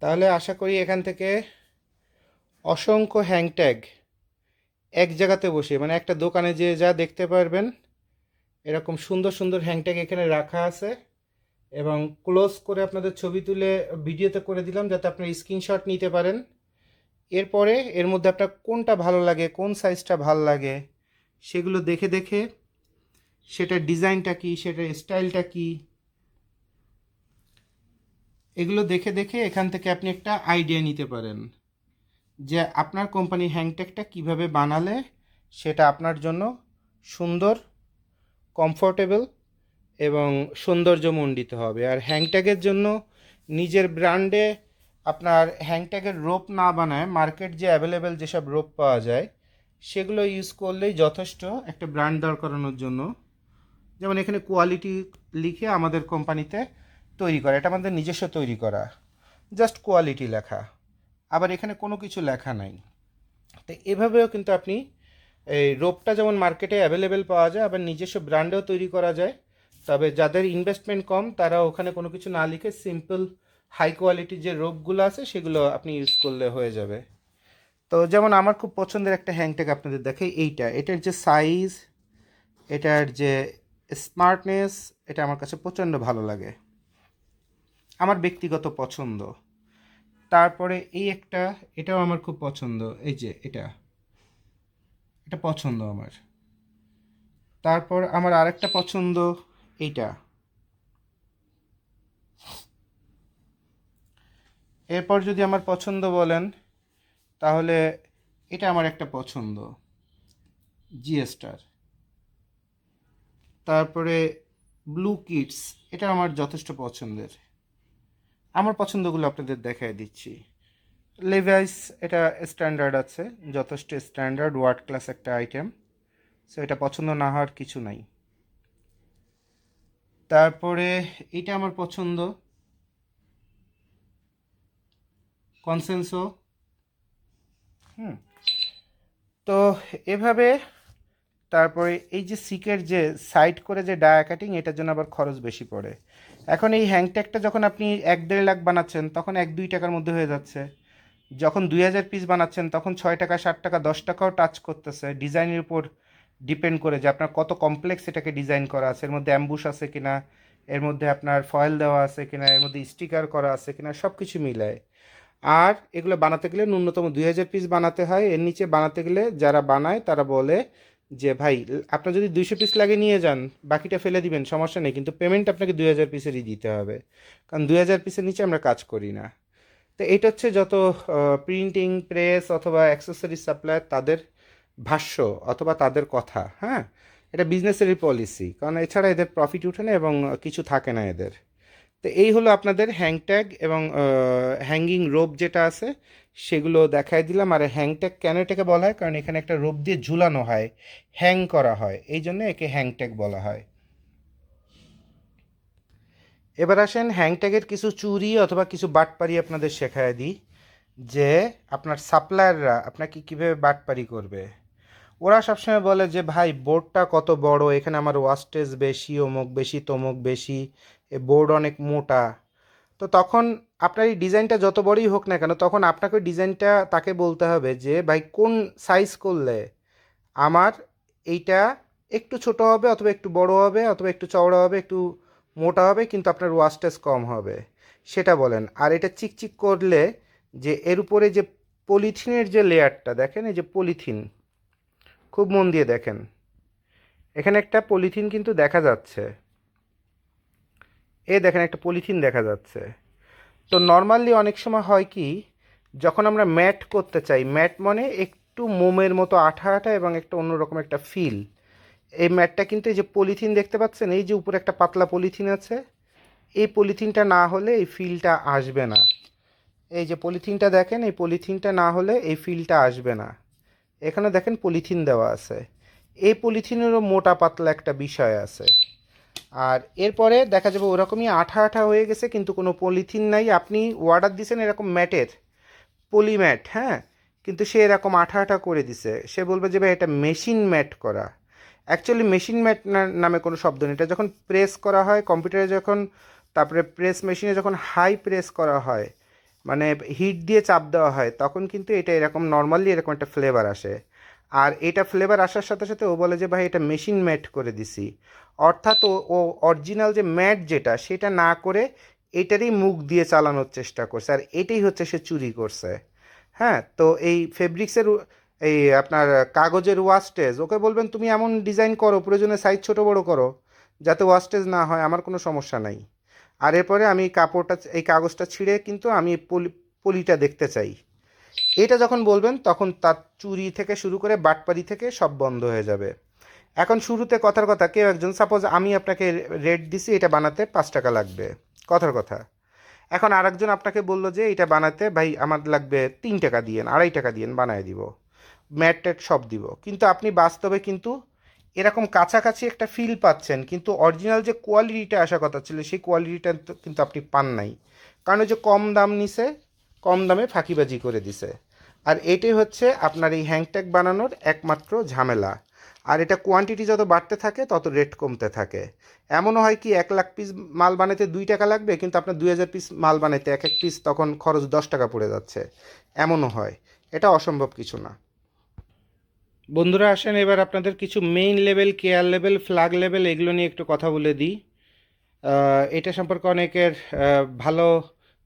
তাহলে আশা করি এখান থেকে অসংখ্য হ্যাংট্যাগ এক জায়গাতে বসে, মানে একটা দোকানে যেয়ে যা দেখতে পারবেন এরকম সুন্দর সুন্দর হ্যাংট্যাগ এখানে রাখা আছে। এবং ক্লোজ করে আপনাদের ছবি তুলে ভিডিওতে করে দিলাম যাতে আপনার স্ক্রিনশট নিতে পারেন। এরপরে এর মধ্যে আপনার কোনটা ভালো লাগে, কোন সাইজটা ভালো লাগে সেগুলো দেখে দেখে, সেটার ডিজাইনটা কি, সেটার স্টাইলটা কি, এগুলো দেখে দেখে এখান থেকে আপনি একটা আইডিয়া নিতে পারেন যে আপনার কোম্পানির হ্যাংট্যাগটা কিভাবে বানালে সেটা আপনার জন্য সুন্দর, কমফোর্টেবল এবং সৌন্দর্যমণ্ডিত হবে। আর হ্যাংট্যাগের জন্য নিজের ব্র্যান্ডে আপনার হ্যাংট্যাগের রোপ না বানায় মার্কেট যে অ্যাভেলেবেল যেসব রোপ পাওয়া যায় সেগুলো ইউজ করলেই যথেষ্ট একটা ব্র্যান্ড দাঁড় করানোর জন্য। যেমন এখানে কোয়ালিটি লিখে আমাদের কোম্পানিতে তৈরি করা, এটা আমাদের নিজস্ব তৈরি করা, জাস্ট কোয়ালিটি লেখা, আবার এখানে কোনো কিছু লেখা নাই। তো এভাবেও কিন্তু আপনি এই রোপটা যেমন মার্কেটে অ্যাভেলেবেল পাওয়া যায়, আবার নিজস্ব ব্র্যান্ডেও তৈরি করা যায়। তবে যাদের ইনভেস্টমেন্ট কম তারা ওখানে কোনো কিছু না লিখে সিম্পল হাই কোয়ালিটির যে রোপগুলো আছে সেগুলো আপনি ইউজ করলে হয়ে যাবে। তো যেমন আমার খুব পছন্দের একটা হ্যাংট্যাগ আপনাদের দেখাই, এটার যে সাইজ, এটার যে স্মার্টনেস, এটা আমার কাছে প্রচণ্ড ভালো লাগে, আমার ব্যক্তিগত পছন্দ। তারপরে এই একটা, এটাও আমার খুব পছন্দ, এই যে এটা এটা পছন্দ আমার। তারপর আমার আরেকটা পছন্দ এইটা। এরপর যদি আমার পছন্দ বলেন তাহলে এটা আমার একটা পছন্দ, জিএস্টার। তারপরে ব্লু কিডস, এটা আমার যথেষ্ট পছন্দের। আমার পছন্দগুলো আপনাদের দেখাই দিচ্ছি। লেভাইস, এটা স্ট্যান্ডার্ড আছে, যথেষ্ট স্ট্যান্ডার্ড ওয়ার্ড ক্লাস একটা আইটেম, সো এটা পছন্দ না হওয়ার কিছু নাই। তারপরে এটা আমার পছন্দ, কনসেনসো। তো এভাবে, তারপরে এই যে সিকের যে সাইড করে যে ডায়া কাটিং, এটার জন্য আবার খরচ বেশি পড়ে। এখন এই হ্যাংট্যাগটা যখন আপনি 1-1.5 লাখ বানাচ্ছেন তখন 1-2 টাকার মধ্যে হয়ে যাচ্ছে। যখন 2000 পিস বানাচ্ছেন তখন 6 টাকা, 7 টাকা, 10 টাকাও টাচ করতেছে, ডিজাইনের উপর ডিপেন্ড করে যে আপনার কত কমপ্লেক্স এটাকে ডিজাইন করা আছে, এর মধ্যে অ্যাম্বুশ আছে কিনা, এর মধ্যে আপনার ফয়েল দেওয়া আছে কিনা, এর মধ্যে স্টিকার করা আছে কিনা, সব কিছু মিলায়। আর এগুলো বানাতে গেলে ন্যূনতম 2000 পিস বানাতে হয়। এর নিচে বানাতে গেলে যারা বানায় তারা বলে যে ভাই আপনার যদি 200 পিস লাগে নিয়ে যান, বাকিটা ফেলে দিবেন, সমস্যা নেই, কিন্তু পেমেন্ট আপনাকে 2000 পিসেরই দিতে হবে, কারণ 2000 পিসের নিচে আমরা কাজ করি না। তো এটা হচ্ছে যত প্রিন্টিং প্রেস অথবা অ্যাক্সেসরিজ সাপ্লায়ার তাদের ভাষ্য অথবা তাদের কথা। হ্যাঁ, এটা বিজনেসেরই পলিসি, কারণ এছাড়া এদের প্রফিট উঠে না এবং কিছু থাকে না এদের। তো এই হলো আপনাদের হ্যাংট্যাগ এবং হ্যাঙ্গিং রোপ যেটা আছে সেগুলো দেখাই দিলাম। আর হ্যাংট্যাগ কেন এটাকে বলা হয়, কারণ এখানে একটা রোপ দিয়ে ঝুলানো হয়, হ্যাং করা হয়, এই জন্য একে হ্যাংট্যাগ বলা হয়। এবার আসেন হ্যাংট্যাগের কিছু চুরি অথবা কিছু বাটপারি আপনাদের শেখায় দিই, যে আপনার সাপ্লায়াররা আপনাকে কীভাবে বাটপারি করবে। ওরা সবসময় বলে যে ভাই বোর্ডটা কত বড়, এখানে আমার ওয়াস্টেজ বেশি, অমুক বেশি, তমুক বেশি, এ বোর্ড অনেক মোটা। তো তখন আপনার এই ডিজাইনটা যত বড়ই হোক না কেন, তখন আপনাকে ওই ডিজাইনটা তাকে বলতে হবে যে ভাই কোন সাইজ করলে আমার এইটা একটু ছোট হবে অথবা একটু বড় হবে অথবা একটু চওড়া হবে, একটু মোটা হবে, কিন্তু আপনার ওয়াস্টেজ কম হবে, সেটা বলেন। আর এটা চিকচিক করলে যে এর উপরে যে পলিথিনের যে লেয়ারটা দেখেন, এই যে পলিথিন, খুব মন দিয়ে দেখেন, এখানে একটা পলিথিন কিন্তু দেখা যাচ্ছে, এই দেখেন একটা পলিথিন দেখা যাচ্ছে। তো নর্মালি অনেক সময় হয় কি, যখন আমরা ম্যাট করতে চাই, ম্যাট মানে একটু মোমের মতো আঠা আঠা এবং একটা অন্যরকম একটা ফিল, এই ম্যাটটা কিন্তু এই যে পলিথিন দেখতে পাচ্ছেন, এই যে উপরে একটা পাতলা পলিথিন আছে, এই পলিথিনটা না হলে এই ফিলটা আসবে না। এই যে পলিথিনটা দেখেন, এই পলিথিনটা না হলে এই ফিলটা আসবে না। এখানে দেখেন পলিথিন দেওয়া আছে, এই পলিথিনেরও মোটা পাতলা একটা বিষয় আছে। আর এরপরে দেখা যাবে ওরকমই আঠা আঠা হয়ে গেছে কিন্তু কোনো পলিথিন নাই, আপনি অর্ডার দিয়েছেন এরকম ম্যাটের, পলিম্যাট, হ্যাঁ, কিন্তু সে এরকম আঠা আঠা করে দিছে, সে বলবে যে ভাই এটা মেশিন ম্যাট করা। অ্যাকচুয়ালি মেশিন ম্যাট নামে কোনো শব্দ নেই, এটা যখন প্রেস করা হয় কম্পিউটারে, যখন তারপরে প্রেস মেশিনে যখন হাই প্রেস করা হয়, মানে হিট দিয়ে চাপ দেওয়া হয় তখন কিন্তু এটা এরকম নর্মালি এরকম একটা ফ্লেভার আসে। আর এটা ফ্লেভার আসার সাথে সাথে ও বলে যে ভাই এটা মেশিন মেড করে দিছি, অর্থাৎ ও অরিজিনাল যে ম্যাট যেটা সেটা না করে এটারই মুখ দিয়ে চালানোর চেষ্টা করছে, আর এটাই হচ্ছে সে চুরি করছে। হ্যাঁ, তো এই ফেব্রিক্সের এই আপনার কাগজের ওয়াস্টেজ ওকে বলবেন তুমি এমন ডিজাইন করো, প্রয়োজনে সাইজ ছোট বড় করো, যাতে ওয়াস্টেজ না হয়, আমার কোনো সমস্যা নাই। আর এরপরে আমি কাপড়টা এই কাগজটা ছিঁড়ে কিন্তু আমি পলিটা দেখতে চাই। এটা যখন বলবেন তখন তার চুরি থেকে শুরু করে বাটপারি থেকে সব বন্ধ হয়ে যাবে। এখন শুরুতে কথার কথা, কেউ একজন সাপোজ আমি আপনাকে রেট দিছি এটা বানাতে 5 টাকা লাগবে, কথার কথা। এখন আরেকজন আপনাকে বললো যে এটা বানাতে ভাই আমার লাগবে 3 টাকা দিয়েন, 2.5 টাকা দিয়েন, বানায় দিব, ম্যাট ট্যাট সব দিব, কিন্তু আপনি বাস্তবে কিন্তু এরকম কাছাকাছি একটা ফিল পাচ্ছেন, কিন্তু অরিজিনাল যে কোয়ালিটিটা আসা কথা ছিল সেই কোয়ালিটিটা কিন্তু আপনি পান নাই। কারণ ওই যে কম দাম নিছে, কম দামে ফাঁকিবাজি করে দিছে। আর এটাই হচ্ছে আপনার এই হ্যাংট্যাগ বানানোর একমাত্র ঝামেলা। আর এটা কোয়ান্টিটি যত বাড়তে থাকে তত রেট কমতে থাকে। এমনও হয় কি 1 লাখ পিস মাল বানাতে 2 টাকা লাগবে, কিন্তু আপনার 2000 পিস মাল বানাইতে এক এক পিস তখন খরচ 10 টাকা পড়ে যাচ্ছে, এমনও হয়। এটা অসম্ভব কিছু না। বন্ধুরা আসেন এবার আপনাদের কিছু main level, care level, flag level এগুলো নিয়ে একটু কথা বলে দিই। এটা সম্পর্কে অনেকের ভালো,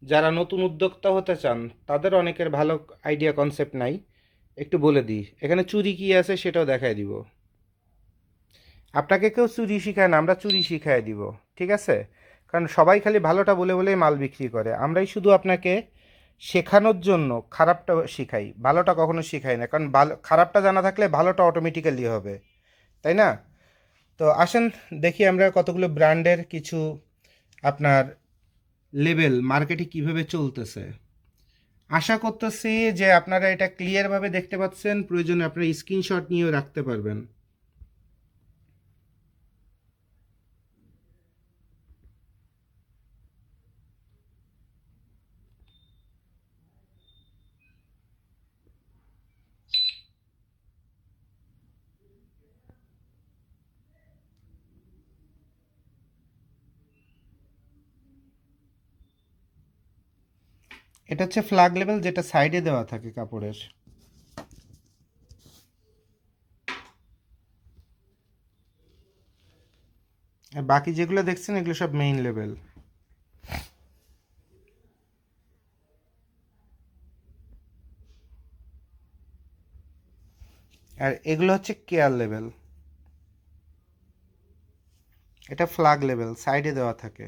যারা নতুন উদ্যোক্তা হতে চান তাদের অনেকের ভালো আইডিয়া কনসেপ্ট নাই। একটু বলে দিই, এখানে চুরি কী আছে সেটাও দেখায় দিব। আপনাকে কেউ চুরি শিখায় না, আমরা চুরি শিখায় দিব, ঠিক আছে? কারণ সবাই খালি ভালোটা বলে বলেই মাল বিক্রি করে, আমরাই শুধু আপনাকে শেখানোর জন্য খারাপটা শিখাই, ভালোটা কখনো শিখাই না, কারণ ভালো খারাপটা জানা থাকলে ভালোটা অটোমেটিক্যালি হবে, তাই না? তো আসেন দেখি আমরা কতগুলো ব্র্যান্ডের কিছু আপনার লেভেল মার্কেটে কিভাবে চলতেছে। আশা করতেছি যে আপনারা এটা ক্লিয়ারভাবে দেখতে পাচ্ছেন, প্রয়োজনে আপনারা স্ক্রিনশট নিয়েও রাখতে পারবেন। এটা হচ্ছে ফ্ল্যাগ লেভেল, যেটা সাইডে দেওয়া থাকে কাপড়ের। আর বাকি যেগুলো দেখছেন এগুলো সব মেইন লেভেল। আর এগুলো হচ্ছে কেয়ার লেভেল। এটা ফ্ল্যাগ লেভেল, সাইডে দেওয়া থাকে,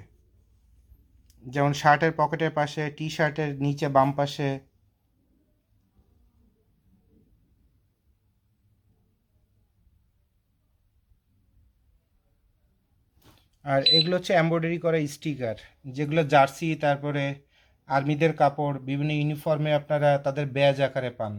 যেমন শার্টের পকেটের পাশে, টি শার্টের নিচে বাম পাশে। আর এগুলো হচ্ছে এমব্রয়ডারি করা স্টিকার, যেগুলো জার্সি, তারপরে আর্মিদের কাপড়, বিভিন্ন ইউনিফর্মে আপনারা তাদের ব্যাজ আকারে পান।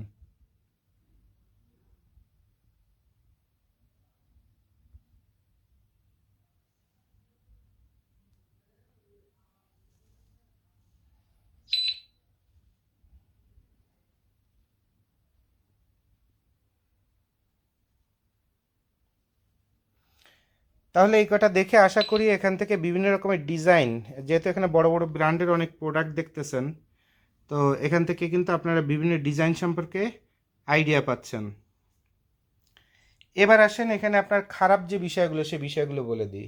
তাহলে এই কটা দেখে আশা করি এখান থেকে বিভিন্ন রকমের ডিজাইন, যেহেতু এখানে বড় বড় ব্র্যান্ডের অনেক প্রোডাক্ট দেখতেছেন, তো এখান থেকে কিন্তু আপনারা বিভিন্ন ডিজাইন সম্পর্কে আইডিয়া পাচ্ছেন। এবার আসেন এখানে আপনার খারাপ যে বিষয়গুলো সে বিষয়গুলো বলে দিই।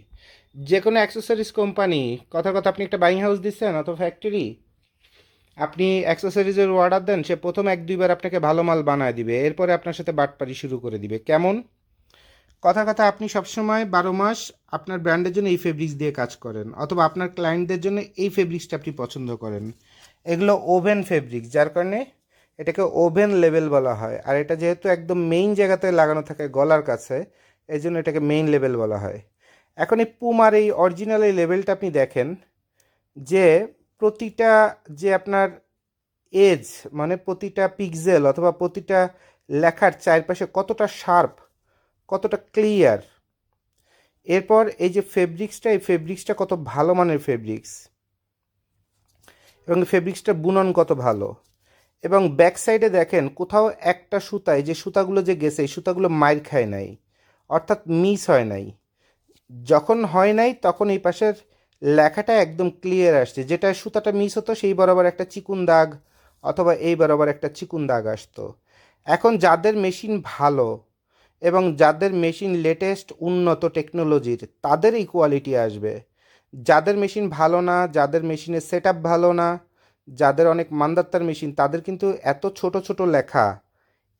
যে কোনো অ্যাক্সেসরিজ কোম্পানি, কথা কথা আপনি একটা বাইং হাউস দিচ্ছেন অথবা ফ্যাক্টরি, আপনি অ্যাক্সেসরিজের অর্ডার দেন, সে প্রথম 1-2 বার আপনাকে ভালো মাল বানায় দিবে, এরপরে আপনার সাথে বাটপারি শুরু করে দিবে। কেমন? কথা কথা আপনি সবসময় 12 মাস আপনার ব্র্যান্ডের জন্য এই ফেব্রিক্স দিয়ে কাজ করেন, অথবা আপনার ক্লায়েন্টদের জন্য এই ফেব্রিক্সটা আপনি পছন্দ করেন। এগুলো ওভেন ফেব্রিক্স, যার কারণে এটাকে ওভেন লেভেল বলা হয়। আর এটা যেহেতু একদম মেইন জায়গাতে লাগানো থাকে গলার কাছে, এই জন্য এটাকে মেইন লেভেল বলা হয়। এখন এই পুমার এই অরিজিনাল এই লেভেলটা আপনি দেখেন, যে প্রতিটা যে আপনার এজ, মানে প্রতিটা পিক্সেল অথবা প্রতিটা লেখার চারপাশে কতটা শার্প, কতটা ক্লিয়ার। এরপর এই যে ফেব্রিক্সটা, এই ফেব্রিক্সটা কত ভালো মানের ফেব্রিক্স, এবং ফেব্রিক্সটার বুনন কত ভালো। এবং ব্যাক সাইডে দেখেন কোথাও একটা সুতায়, যে সুতাগুলো যে গেছে এই সুতাগুলো মাইর খায় নাই, অর্থাৎ মিস হয় নাই। যখন হয় নাই তখন এই পাশের লেখাটা একদম ক্লিয়ার আসছে, যেটা সুতাটা মিস হতো সেই বরাবর একটা চিকুন দাগ অথবা এই বরাবর একটা চিকুন দাগ আসতো। এখন যাদের মেশিন ভালো এবং যাদের মেশিন লেটেস্ট উন্নত টেকনোলজির, তাদের এই কোয়ালিটি আসবে। যাদের মেশিন ভালো না, যাদের মেশিনের সেট আপ ভালো না, যাদের অনেক মান্দাত্তার মেশিন, তাদের কিন্তু এত ছোট ছোট লেখা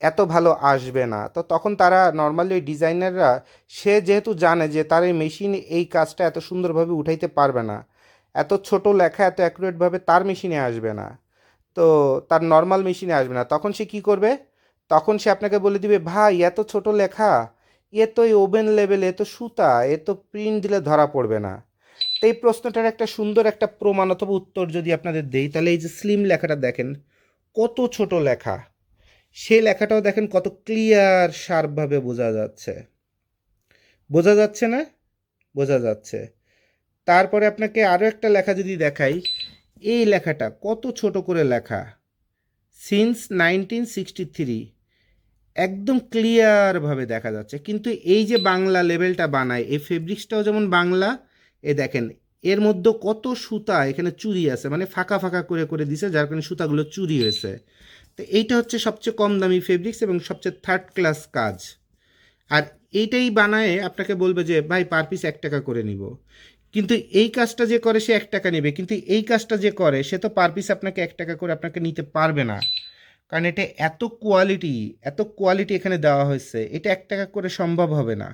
এত ভালো আসবে না। তো তখন তারা নর্মালি ওই ডিজাইনাররা, সে যেহেতু জানে যে তার এই মেশিন এই কাজটা এত সুন্দরভাবে উঠাইতে পারবে না, এত ছোট লেখা এত অ্যাকুরেটভাবে তার মেশিনে আসবে না, তো তার নর্মাল মেশিনে আসবে না, তখন সে কি করবে? তখন সে আপনাকে বলে দিবে, ভাই এত ছোট লেখা, এ তো এই ওভেন লেভেলে, এ তো সুতা, এ তো প্রিন্ট দিলে ধরা পড়বে না। তো এই প্রশ্নটার একটা সুন্দর একটা প্রমাণ অথবা উত্তর যদি আপনাদের দেই, তাহলে এই যে স্লিম লেখাটা দেখেন কত ছোট লেখা, সেই লেখাটাও দেখেন কত ক্লিয়ার শার্পভাবে বোঝা যাচ্ছে। বোঝা যাচ্ছে না? বোঝা যাচ্ছে। তারপরে আপনাকে আরও একটা লেখা যদি দেখাই, এই লেখাটা কত ছোট করে লেখা, সিন্স 1963, একদম ক্লিয়ারভাবে দেখা যাচ্ছে। কিন্তু এই যে বাংলা লেবেলটা বানায়, এই ফেব্রিক্সটাও যেমন বাংলা, এ দেখেন এর মধ্যে কত সুতা এখানে চুরি আছে, মানে ফাঁকা ফাঁকা করে করে দিছে, যার কারণে সুতাগুলো চুরি হয়েছে। তো এইটা হচ্ছে সবচেয়ে কম দামি ফেব্রিক্স এবং সবচেয়ে থার্ড ক্লাস কাজ। আর এইটাই বানায় আপনাকে বলবে যে ভাই পার পিস 1 টাকা করে নিব, কিন্তু এই কাজটা যে করে সে 1 টাকা নেবে, কিন্তু এই কাজটা যে করে সে তো পার পিস আপনাকে 1 টাকা করে আপনাকে নিতে পারবে না। কারণ এটা এত কোয়ালিটি, এত কোয়ালিটি এখানে দেওয়া হয়েছে, এটা 1 টাকা করে সম্ভব হবে না।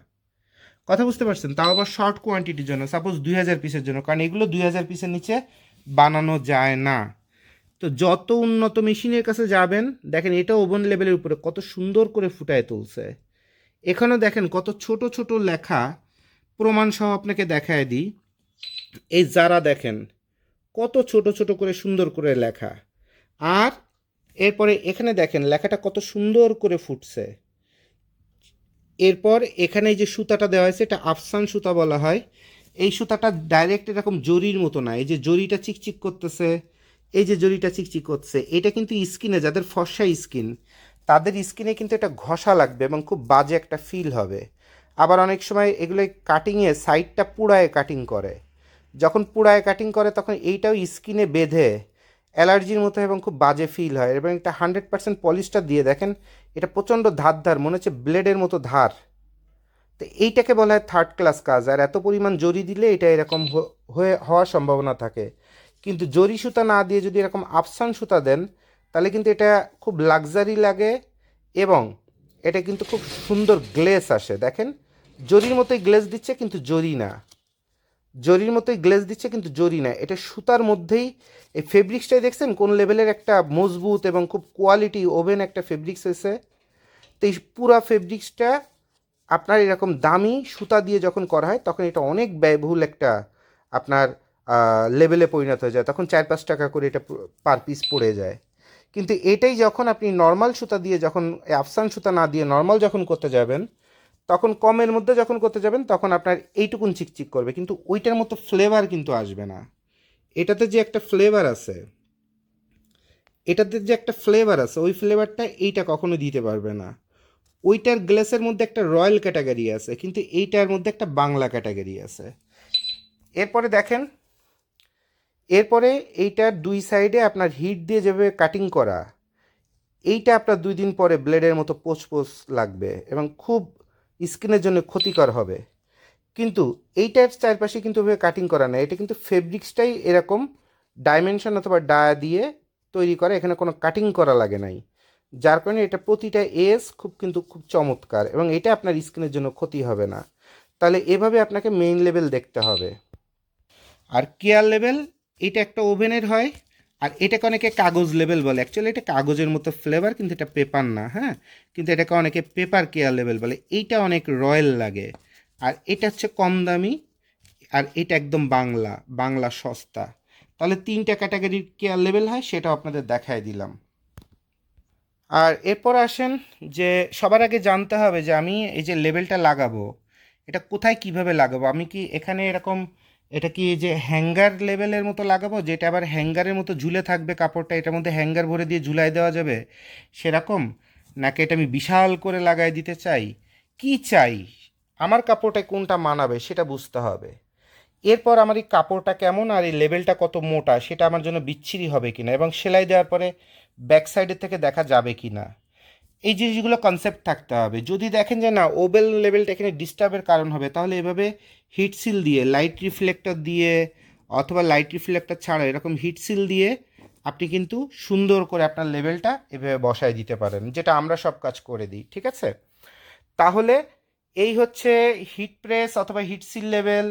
কথা বুঝতে পারছেন? তাও আবার শর্ট কোয়ান্টিটির জন্য, সাপোজ 2000 পিসের জন্য, কারণ এগুলো 2000 পিসের নিচে বানানো যায় না। তো যত উন্নত মেশিনের কাছে যাবেন, দেখেন এটা ওভেন লেভেলের উপরে কত সুন্দর করে ফুটায় তুলছে। এখানেও দেখেন কত ছোট ছোট লেখা, প্রমাণ সহ আপনাকে দেখায় দিই। এই যারা দেখেন কত ছোট ছোট করে সুন্দর করে লেখা, আর এরপরে এখানে দেখেন লেখাটা কত সুন্দর করে ফুটছে। এরপর এখানে এই যে সুতাটা দেওয়া হয়েছে, এটা আফসান সুতা বলা হয়। এই সুতাটা ডাইরেক্ট এরকম জরির মতো না, এই যে জরিটা চিকচিক করতেছে, এই যে জরিটা চিকচিক করছে, এটা কিন্তু স্কিনে, যাদের ফর্সা স্কিন, তাদের স্কিনে কিন্তু এটা ঘষা লাগবে এবং খুব বাজে একটা ফিল হবে। আবার অনেক সময় এগুলো কাটিংয়ে সাইডটা পুড়ায় কাটিং করে, যখন পুড়ায় কাটিং করে তখন এইটাও স্কিনে বেঁধে অ্যালার্জির মতো এবং খুব বাজে ফিল হয়। এবং এটা 100% পলিশটা দিয়ে দেখেন, এটা প্রচণ্ড ধার ধার, মনে হচ্ছে ব্লেডের মতো ধার। তো এইটাকে বলা হয় থার্ড ক্লাস কাজ। আর এত পরিমাণ জরি দিলে এটা এরকম হয়ে হওয়ার সম্ভাবনা থাকে। কিন্তু জরি সুতা না দিয়ে যদি এরকম আফসান সুতা দেন, তাহলে কিন্তু এটা খুব লাক্সারি লাগে এবং এটা কিন্তু খুব সুন্দর গ্লেস আসে। দেখেন জরির মতোই গ্লেস দিচ্ছে কিন্তু জরি না, জরির মতোই গ্লেজ দিচ্ছে কিন্তু জরি না, এটা সুতার মধ্যেই। এই ফেব্রিক্সটাই দেখছেন কোন লেভেলের একটা মজবুত এবং খুব কোয়ালিটি ওভেন একটা ফেব্রিক্স হয়েছে। তো এই পুরা ফেব্রিক্সটা আপনার এরকম দামি সুতা দিয়ে যখন করা হয়, তখন এটা অনেক ব্যয়বহুল একটা আপনার লেভেলে পরিণত হয়ে যায়, তখন 4-5 টাকা করে এটা পার পিস পড়ে যায়। কিন্তু এটাই যখন আপনি নর্মাল সুতা দিয়ে, যখন আফসান সুতা না দিয়ে নর্মাল যখন করতে যাবেন, তখন কমের মধ্যে যখন করতে যাবেন, তখন আপনার এইটুকুন চিকচিক করবে, কিন্তু ওইটার মতো ফ্লেভার কিন্তু আসবে না। এটাতে যে একটা ফ্লেভার আছে, এটাতে যে একটা ফ্লেভার আছে, ওই ফ্লেভারটা এইটা কখনো দিতে পারবে না। ওইটার গ্লাসের মধ্যে একটা রয়্যাল ক্যাটাগরি আছে, কিন্তু এইটার মধ্যে একটা বাংলা ক্যাটাগরি আছে। এরপরে দেখেন, এরপরে এইটার দুই সাইডে আপনার হিট দিয়ে যেভাবে কাটিং করা, এইটা আপনার 2 দিন পরে ব্লেডের মতো পোচ পোচ লাগবে এবং খুব স্কিনের জন্য ক্ষতিকর হবে। কিন্তু এইটার চারপাশে কিন্তু ওভাবে কাটিং করা নেই, এটা কিন্তু ফেব্রিক্সটাই এরকম ডাইমেনশন অথবা ডায়া দিয়ে তৈরি করা, এখানে কোনো কাটিং করা লাগে নাই, যার কারণে এটা প্রতিটা এজ খুব চমৎকার এবং এটা আপনার স্কিনের জন্য ক্ষতি হবে না। তাহলে এভাবে আপনাকে মেইন লেভেল দেখতে হবে। আর কেয়ার লেভেল, এটা একটা ওভেনের হয়, আর এটাকে অনেকে কাগজ লেভেল বলে। অ্যাকচুয়ালি এটা কাগজের মতো ফ্লেভার, কিন্তু এটা পেপার না, হ্যাঁ, কিন্তু এটাকে অনেকে পেপার কেয়ার লেভেল বলে। এইটা অনেক রয়্যাল লাগে, আর এটা হচ্ছে কম দামি, আর এটা একদম বাংলা, বাংলা সস্তা। তাহলে 3টা ক্যাটাগরির কেয়ার লেভেল হয়, সেটাও আপনাদের দেখায় দিলাম। আর এরপর আসেন যে সবার আগে জানতে হবে যে আমি এই যে লেবেলটা লাগাবো, এটা কোথায় কিভাবে লাগাবো। আমি কি এখানে এরকম, এটা কি যে হ্যাঙ্গার লেভেলের মতো লাগাবো, যেটা আবার হ্যাঙ্গারের মতো ঝুলে থাকবে কাপড়টা, এটার মধ্যে হ্যাঙ্গার ভরে দিয়ে ঝুলাই দেওয়া যাবে সেরকম, নাকি এটা আমি বিশাল করে লাগাই দিতে চাই, কি চাই, আমার কাপড়টায় কোনটা মানাবে সেটা বুঝতে হবে। এরপর আমার এই কাপড়টা কেমন আর এই লেবেলটা কত মোটা সেটা আমার জন্য বিচ্ছিরি হবে কিনা, এবং সেলাই দেওয়ার পরে ব্যাক সাইডের থেকে দেখা যাবে কিনা, এই জিনিসগুলো কনসেপ্ট থাকতে হবে। যদি দেখেন যে না ওবেল লেভেলটা এখানে ডিস্টার্বের কারণ হবে, তাহলে এভাবে হিট সিল দিয়ে, লাইট রিফ্লেক্টর দিয়ে অথবা লাইট রিফ্লেক্টর ছাড়া এরকম হিট সিল দিয়ে আপনি কিন্তু সুন্দর করে আপনার লেভেলটা এভাবে বসায় দিতে পারেন, যেটা আমরা সব কাজ করে দিই, ঠিক আছে? তাহলে এই হচ্ছে হিট প্রেস অথবা হিট সিল লেভেল।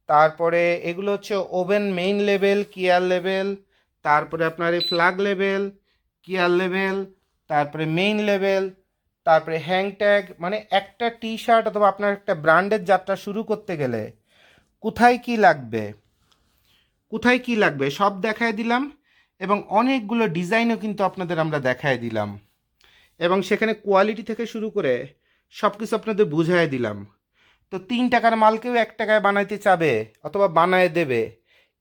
তারপরে এগুলো হচ্ছে ওভেন মেইন লেভেল, কিয়ার লেভেল, তারপরে আপনার এই ফ্ল্যাগ লেভেল, কিয়ার লেভেল, তারপরে মেইন লেভেল, তারপরে হ্যাং ট্যাগ। মানে একটা টি শার্ট অথবা আপনার একটা ব্র্যান্ডের যাত্রা শুরু করতে গেলে কোথায় কি লাগবে, কোথায় কি লাগবে সব দেখায় দিলাম, এবং অনেকগুলো ডিজাইনও কিন্তু আপনাদের আমরা দেখায় দিলাম, এবং সেখানে কোয়ালিটি থেকে শুরু করে সব কিছু আপনাদের বুঝাই দিলাম। তো 3 টাকার মালকেও 1 টাকায় বানাইতে চাবে অথবা বানায় দেবে,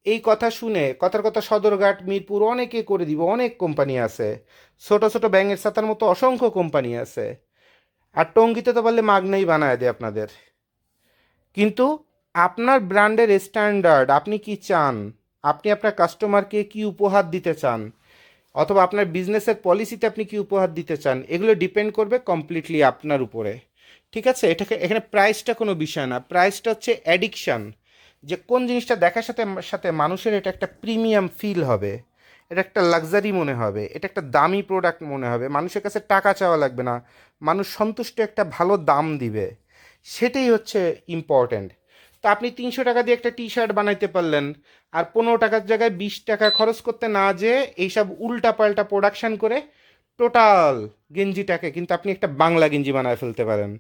এই কথা শুনে কথার কথা সদরঘাট, মিরপুর অনেকে করে দিব, অনেক কোম্পানি আছে, ছোট ছোট ব্যাঙের ছাতার মতো অসংখ্য কোম্পানি আছে। আর টঙ্গিতে তো বললে মাগনাই বানায় দেয় আপনাদের। কিন্তু আপনার ব্র্যান্ডের স্ট্যান্ডার্ড আপনি কি চান, আপনি আপনার কাস্টমারকে কি উপহার দিতে চান, অথবা আপনার বিজনেসের পলিসিতে আপনি কি উপহার দিতে চান, এগুলো ডিপেন্ড করবে কমপ্লিটলি আপনার উপরে, ঠিক আছে? এটাকে এখানে প্রাইসটা কোনো বিষয় না, প্রাইসটা হচ্ছে অ্যাডিকশান, যে কোন জিনিসটা দেখার সাথে সাথে মানুষের এটা একটা প্রিমিয়াম ফিল হবে, এটা একটা লাক্সারি মনে হবে, এটা একটা দামি প্রোডাক্ট মনে হবে, মানুষের কাছে টাকা চাওয়া লাগবে না, মানুষ সন্তুষ্ট একটা ভালো দাম দিবে, সেটাই হচ্ছে ইম্পর্ট্যান্ট। তা আপনি 300 টাকা দিয়ে একটা টি শার্ট বানাইতে পারলেন, আর 15 টাকার জায়গায় 20 টাকা খরচ করতে না যেয়ে এইসব উল্টা পাল্টা প্রোডাকশান করে টোটাল গেঞ্জিটাকে কিন্তু আপনি একটা বাংলা গেঞ্জি বানায় ফেলতে পারেন,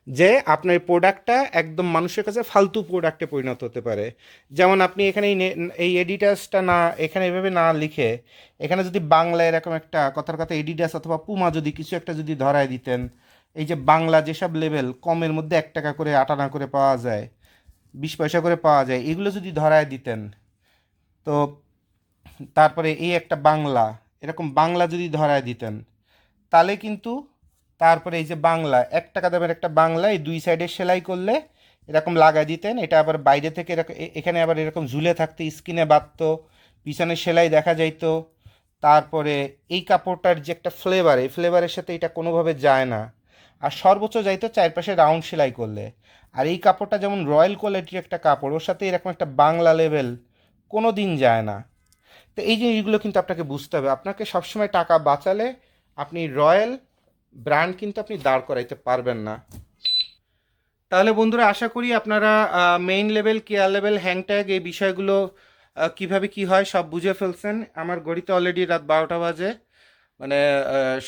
যে আপনার প্রোডাক্টটা একদম মানুষের কাছে ফালতু প্রোডাক্টে পরিণত হতে পারে। যেমন আপনি এখানে এই এডিডাসটা না এখানে এভাবে না লিখে এখানে যদি বাংলা এরকম একটা কথার কথা এডিডাস অথবা পুমা যদি কিছু একটা যদি ধরায় দিতেন, এই যে বাংলা যেসব লেভেল কমের মধ্যে 1 টাকা করে 8 আনা করে পাওয়া যায়, 20 পয়সা করে পাওয়া যায়, এগুলো যদি ধরায় দিতেন, তো তারপরে এই একটা বাংলা, এরকম বাংলা যদি ধরায় দিতেন, তাহলে কিন্তু তারপরে এই যে বাংলা 1 টাকা দামের একটা বাংলা এই দুই সাইডে সেলাই করলে এরকম লাগাই দিতেন, এটা আবার বাইরে থেকে এরকম এখানে আবার এরকম ঝুলে থাকতো, স্কিনে বাঁধতো, পিছনে সেলাই দেখা যাইতো। তারপরে এই কাপড়টার যে একটা ফ্লেভার, এই ফ্লেভারের সাথে এটা কোনোভাবে যায় না, আর সর্বোচ্চ যাইতো চারপাশে রাউন্ড সেলাই করলে। আর এই কাপড়টা যেমন রয়্যাল কোয়ালিটির একটা কাপড়, ওর সাথে এরকম একটা বাংলা লেভেল কোনো দিন যায় না। তো এই জিনিসগুলো কিন্তু আপনাকে বুঝতে হবে, আপনাকে সবসময় টাকা বাঁচালে আপনি রয়্যাল ব্র্যান্ড কিন্তু আপনি দাঁড় করাইতে পারবেন না। তাহলে বন্ধুরা আশা করি আপনারা main level, care level, hang tag এই বিষয়গুলো কিভাবে কি হয় সব বুঝে ফেলছেন। আমার ঘড়িতে অলরেডি রাত 12টা বাজে, মানে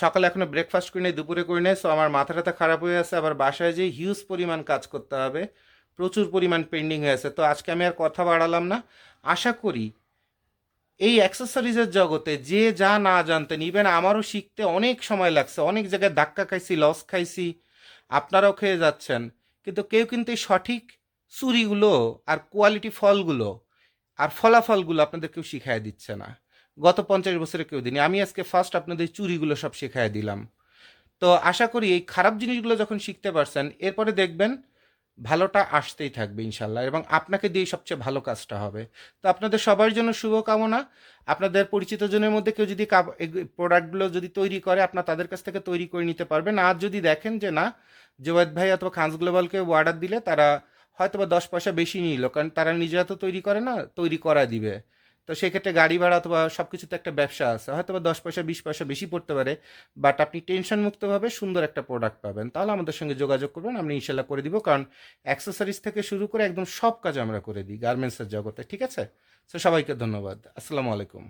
সকালে এখনো ব্রেকফাস্ট করি নাই, দুপুরে করি নাই, সো আমার মাথা টাথা খারাপ হয়ে আছে, আবার বাসায় যে হিউজ পরিমাণ কাজ করতে হবে, প্রচুর পরিমাণ পেন্ডিং হয়ে আছে। তো আজকে আমি আর কথা বাড়ালাম না। আশা করি এই অ্যাক্সেসরিজের জগতে যে যা না জানতেন, ইভেন আমারও শিখতে অনেক সময় লাগছে, অনেক জায়গায় ধাক্কা খাইছি, লস খাইছি, আপনারাও খেয়ে যাচ্ছেন, কিন্তু কেউ কিন্তু এই সঠিক চুরিগুলো আর কোয়ালিটি ফলগুলো আর ফলাফলগুলো আপনাদের কেউ শিখাই দিচ্ছে না। গত 50 বছরে কেউ দিনই, আমি আজকে ফার্স্ট আপনাদের চুরিগুলো সব শিখাই দিলাম। তো আশা করি এই খারাপ জিনিসগুলো যখন শিখতে পারছেন, এরপরে দেখবেন ভালোটা আসতেই থাকবে ইনশাল্লাহ, এবং আপনাকে দিয়ে সবচেয়ে ভালো কাজটা হবে। তো আপনাদের সবার জন্য শুভকামনা। আপনাদের পরিচিত জনের মধ্যে কেউ যদি প্রোডাক্টগুলো যদি তৈরি করে, আপনার তাদের কাছ থেকে তৈরি করে নিতে পারবেন। আর যদি দেখেন যে না, জোয়েদ ভাই অথবা খানস গ্লোবালকে অর্ডার দিলে তারা হয়তো বা 10 পয়সা বেশি নিল, কারণ তারা নিজেরা তো তৈরি করে না, তৈরি করা দিবে, তো সেক্ষেত্রে গাড়ি ভাড়া অথবা সব কিছুতে একটা ব্যবসা আছে, হয়তো বা 10 পয়সা 20 পয়সা বেশি পড়তে পারে, বাট আপনি টেনশন মুক্তভাবে সুন্দর একটা প্রোডাক্ট পাবেন। তাহলে আমাদের সঙ্গে যোগাযোগ করবেন, আমরা ইনশাল্লাহ করে দিব, কারণ অ্যাক্সেসরিজ থেকে শুরু করে একদম সব কাজ আমরা করে দিই গার্মেন্টসের জগতে, ঠিক আছে? তো সবাইকে ধন্যবাদ, আসসালামু আলাইকুম।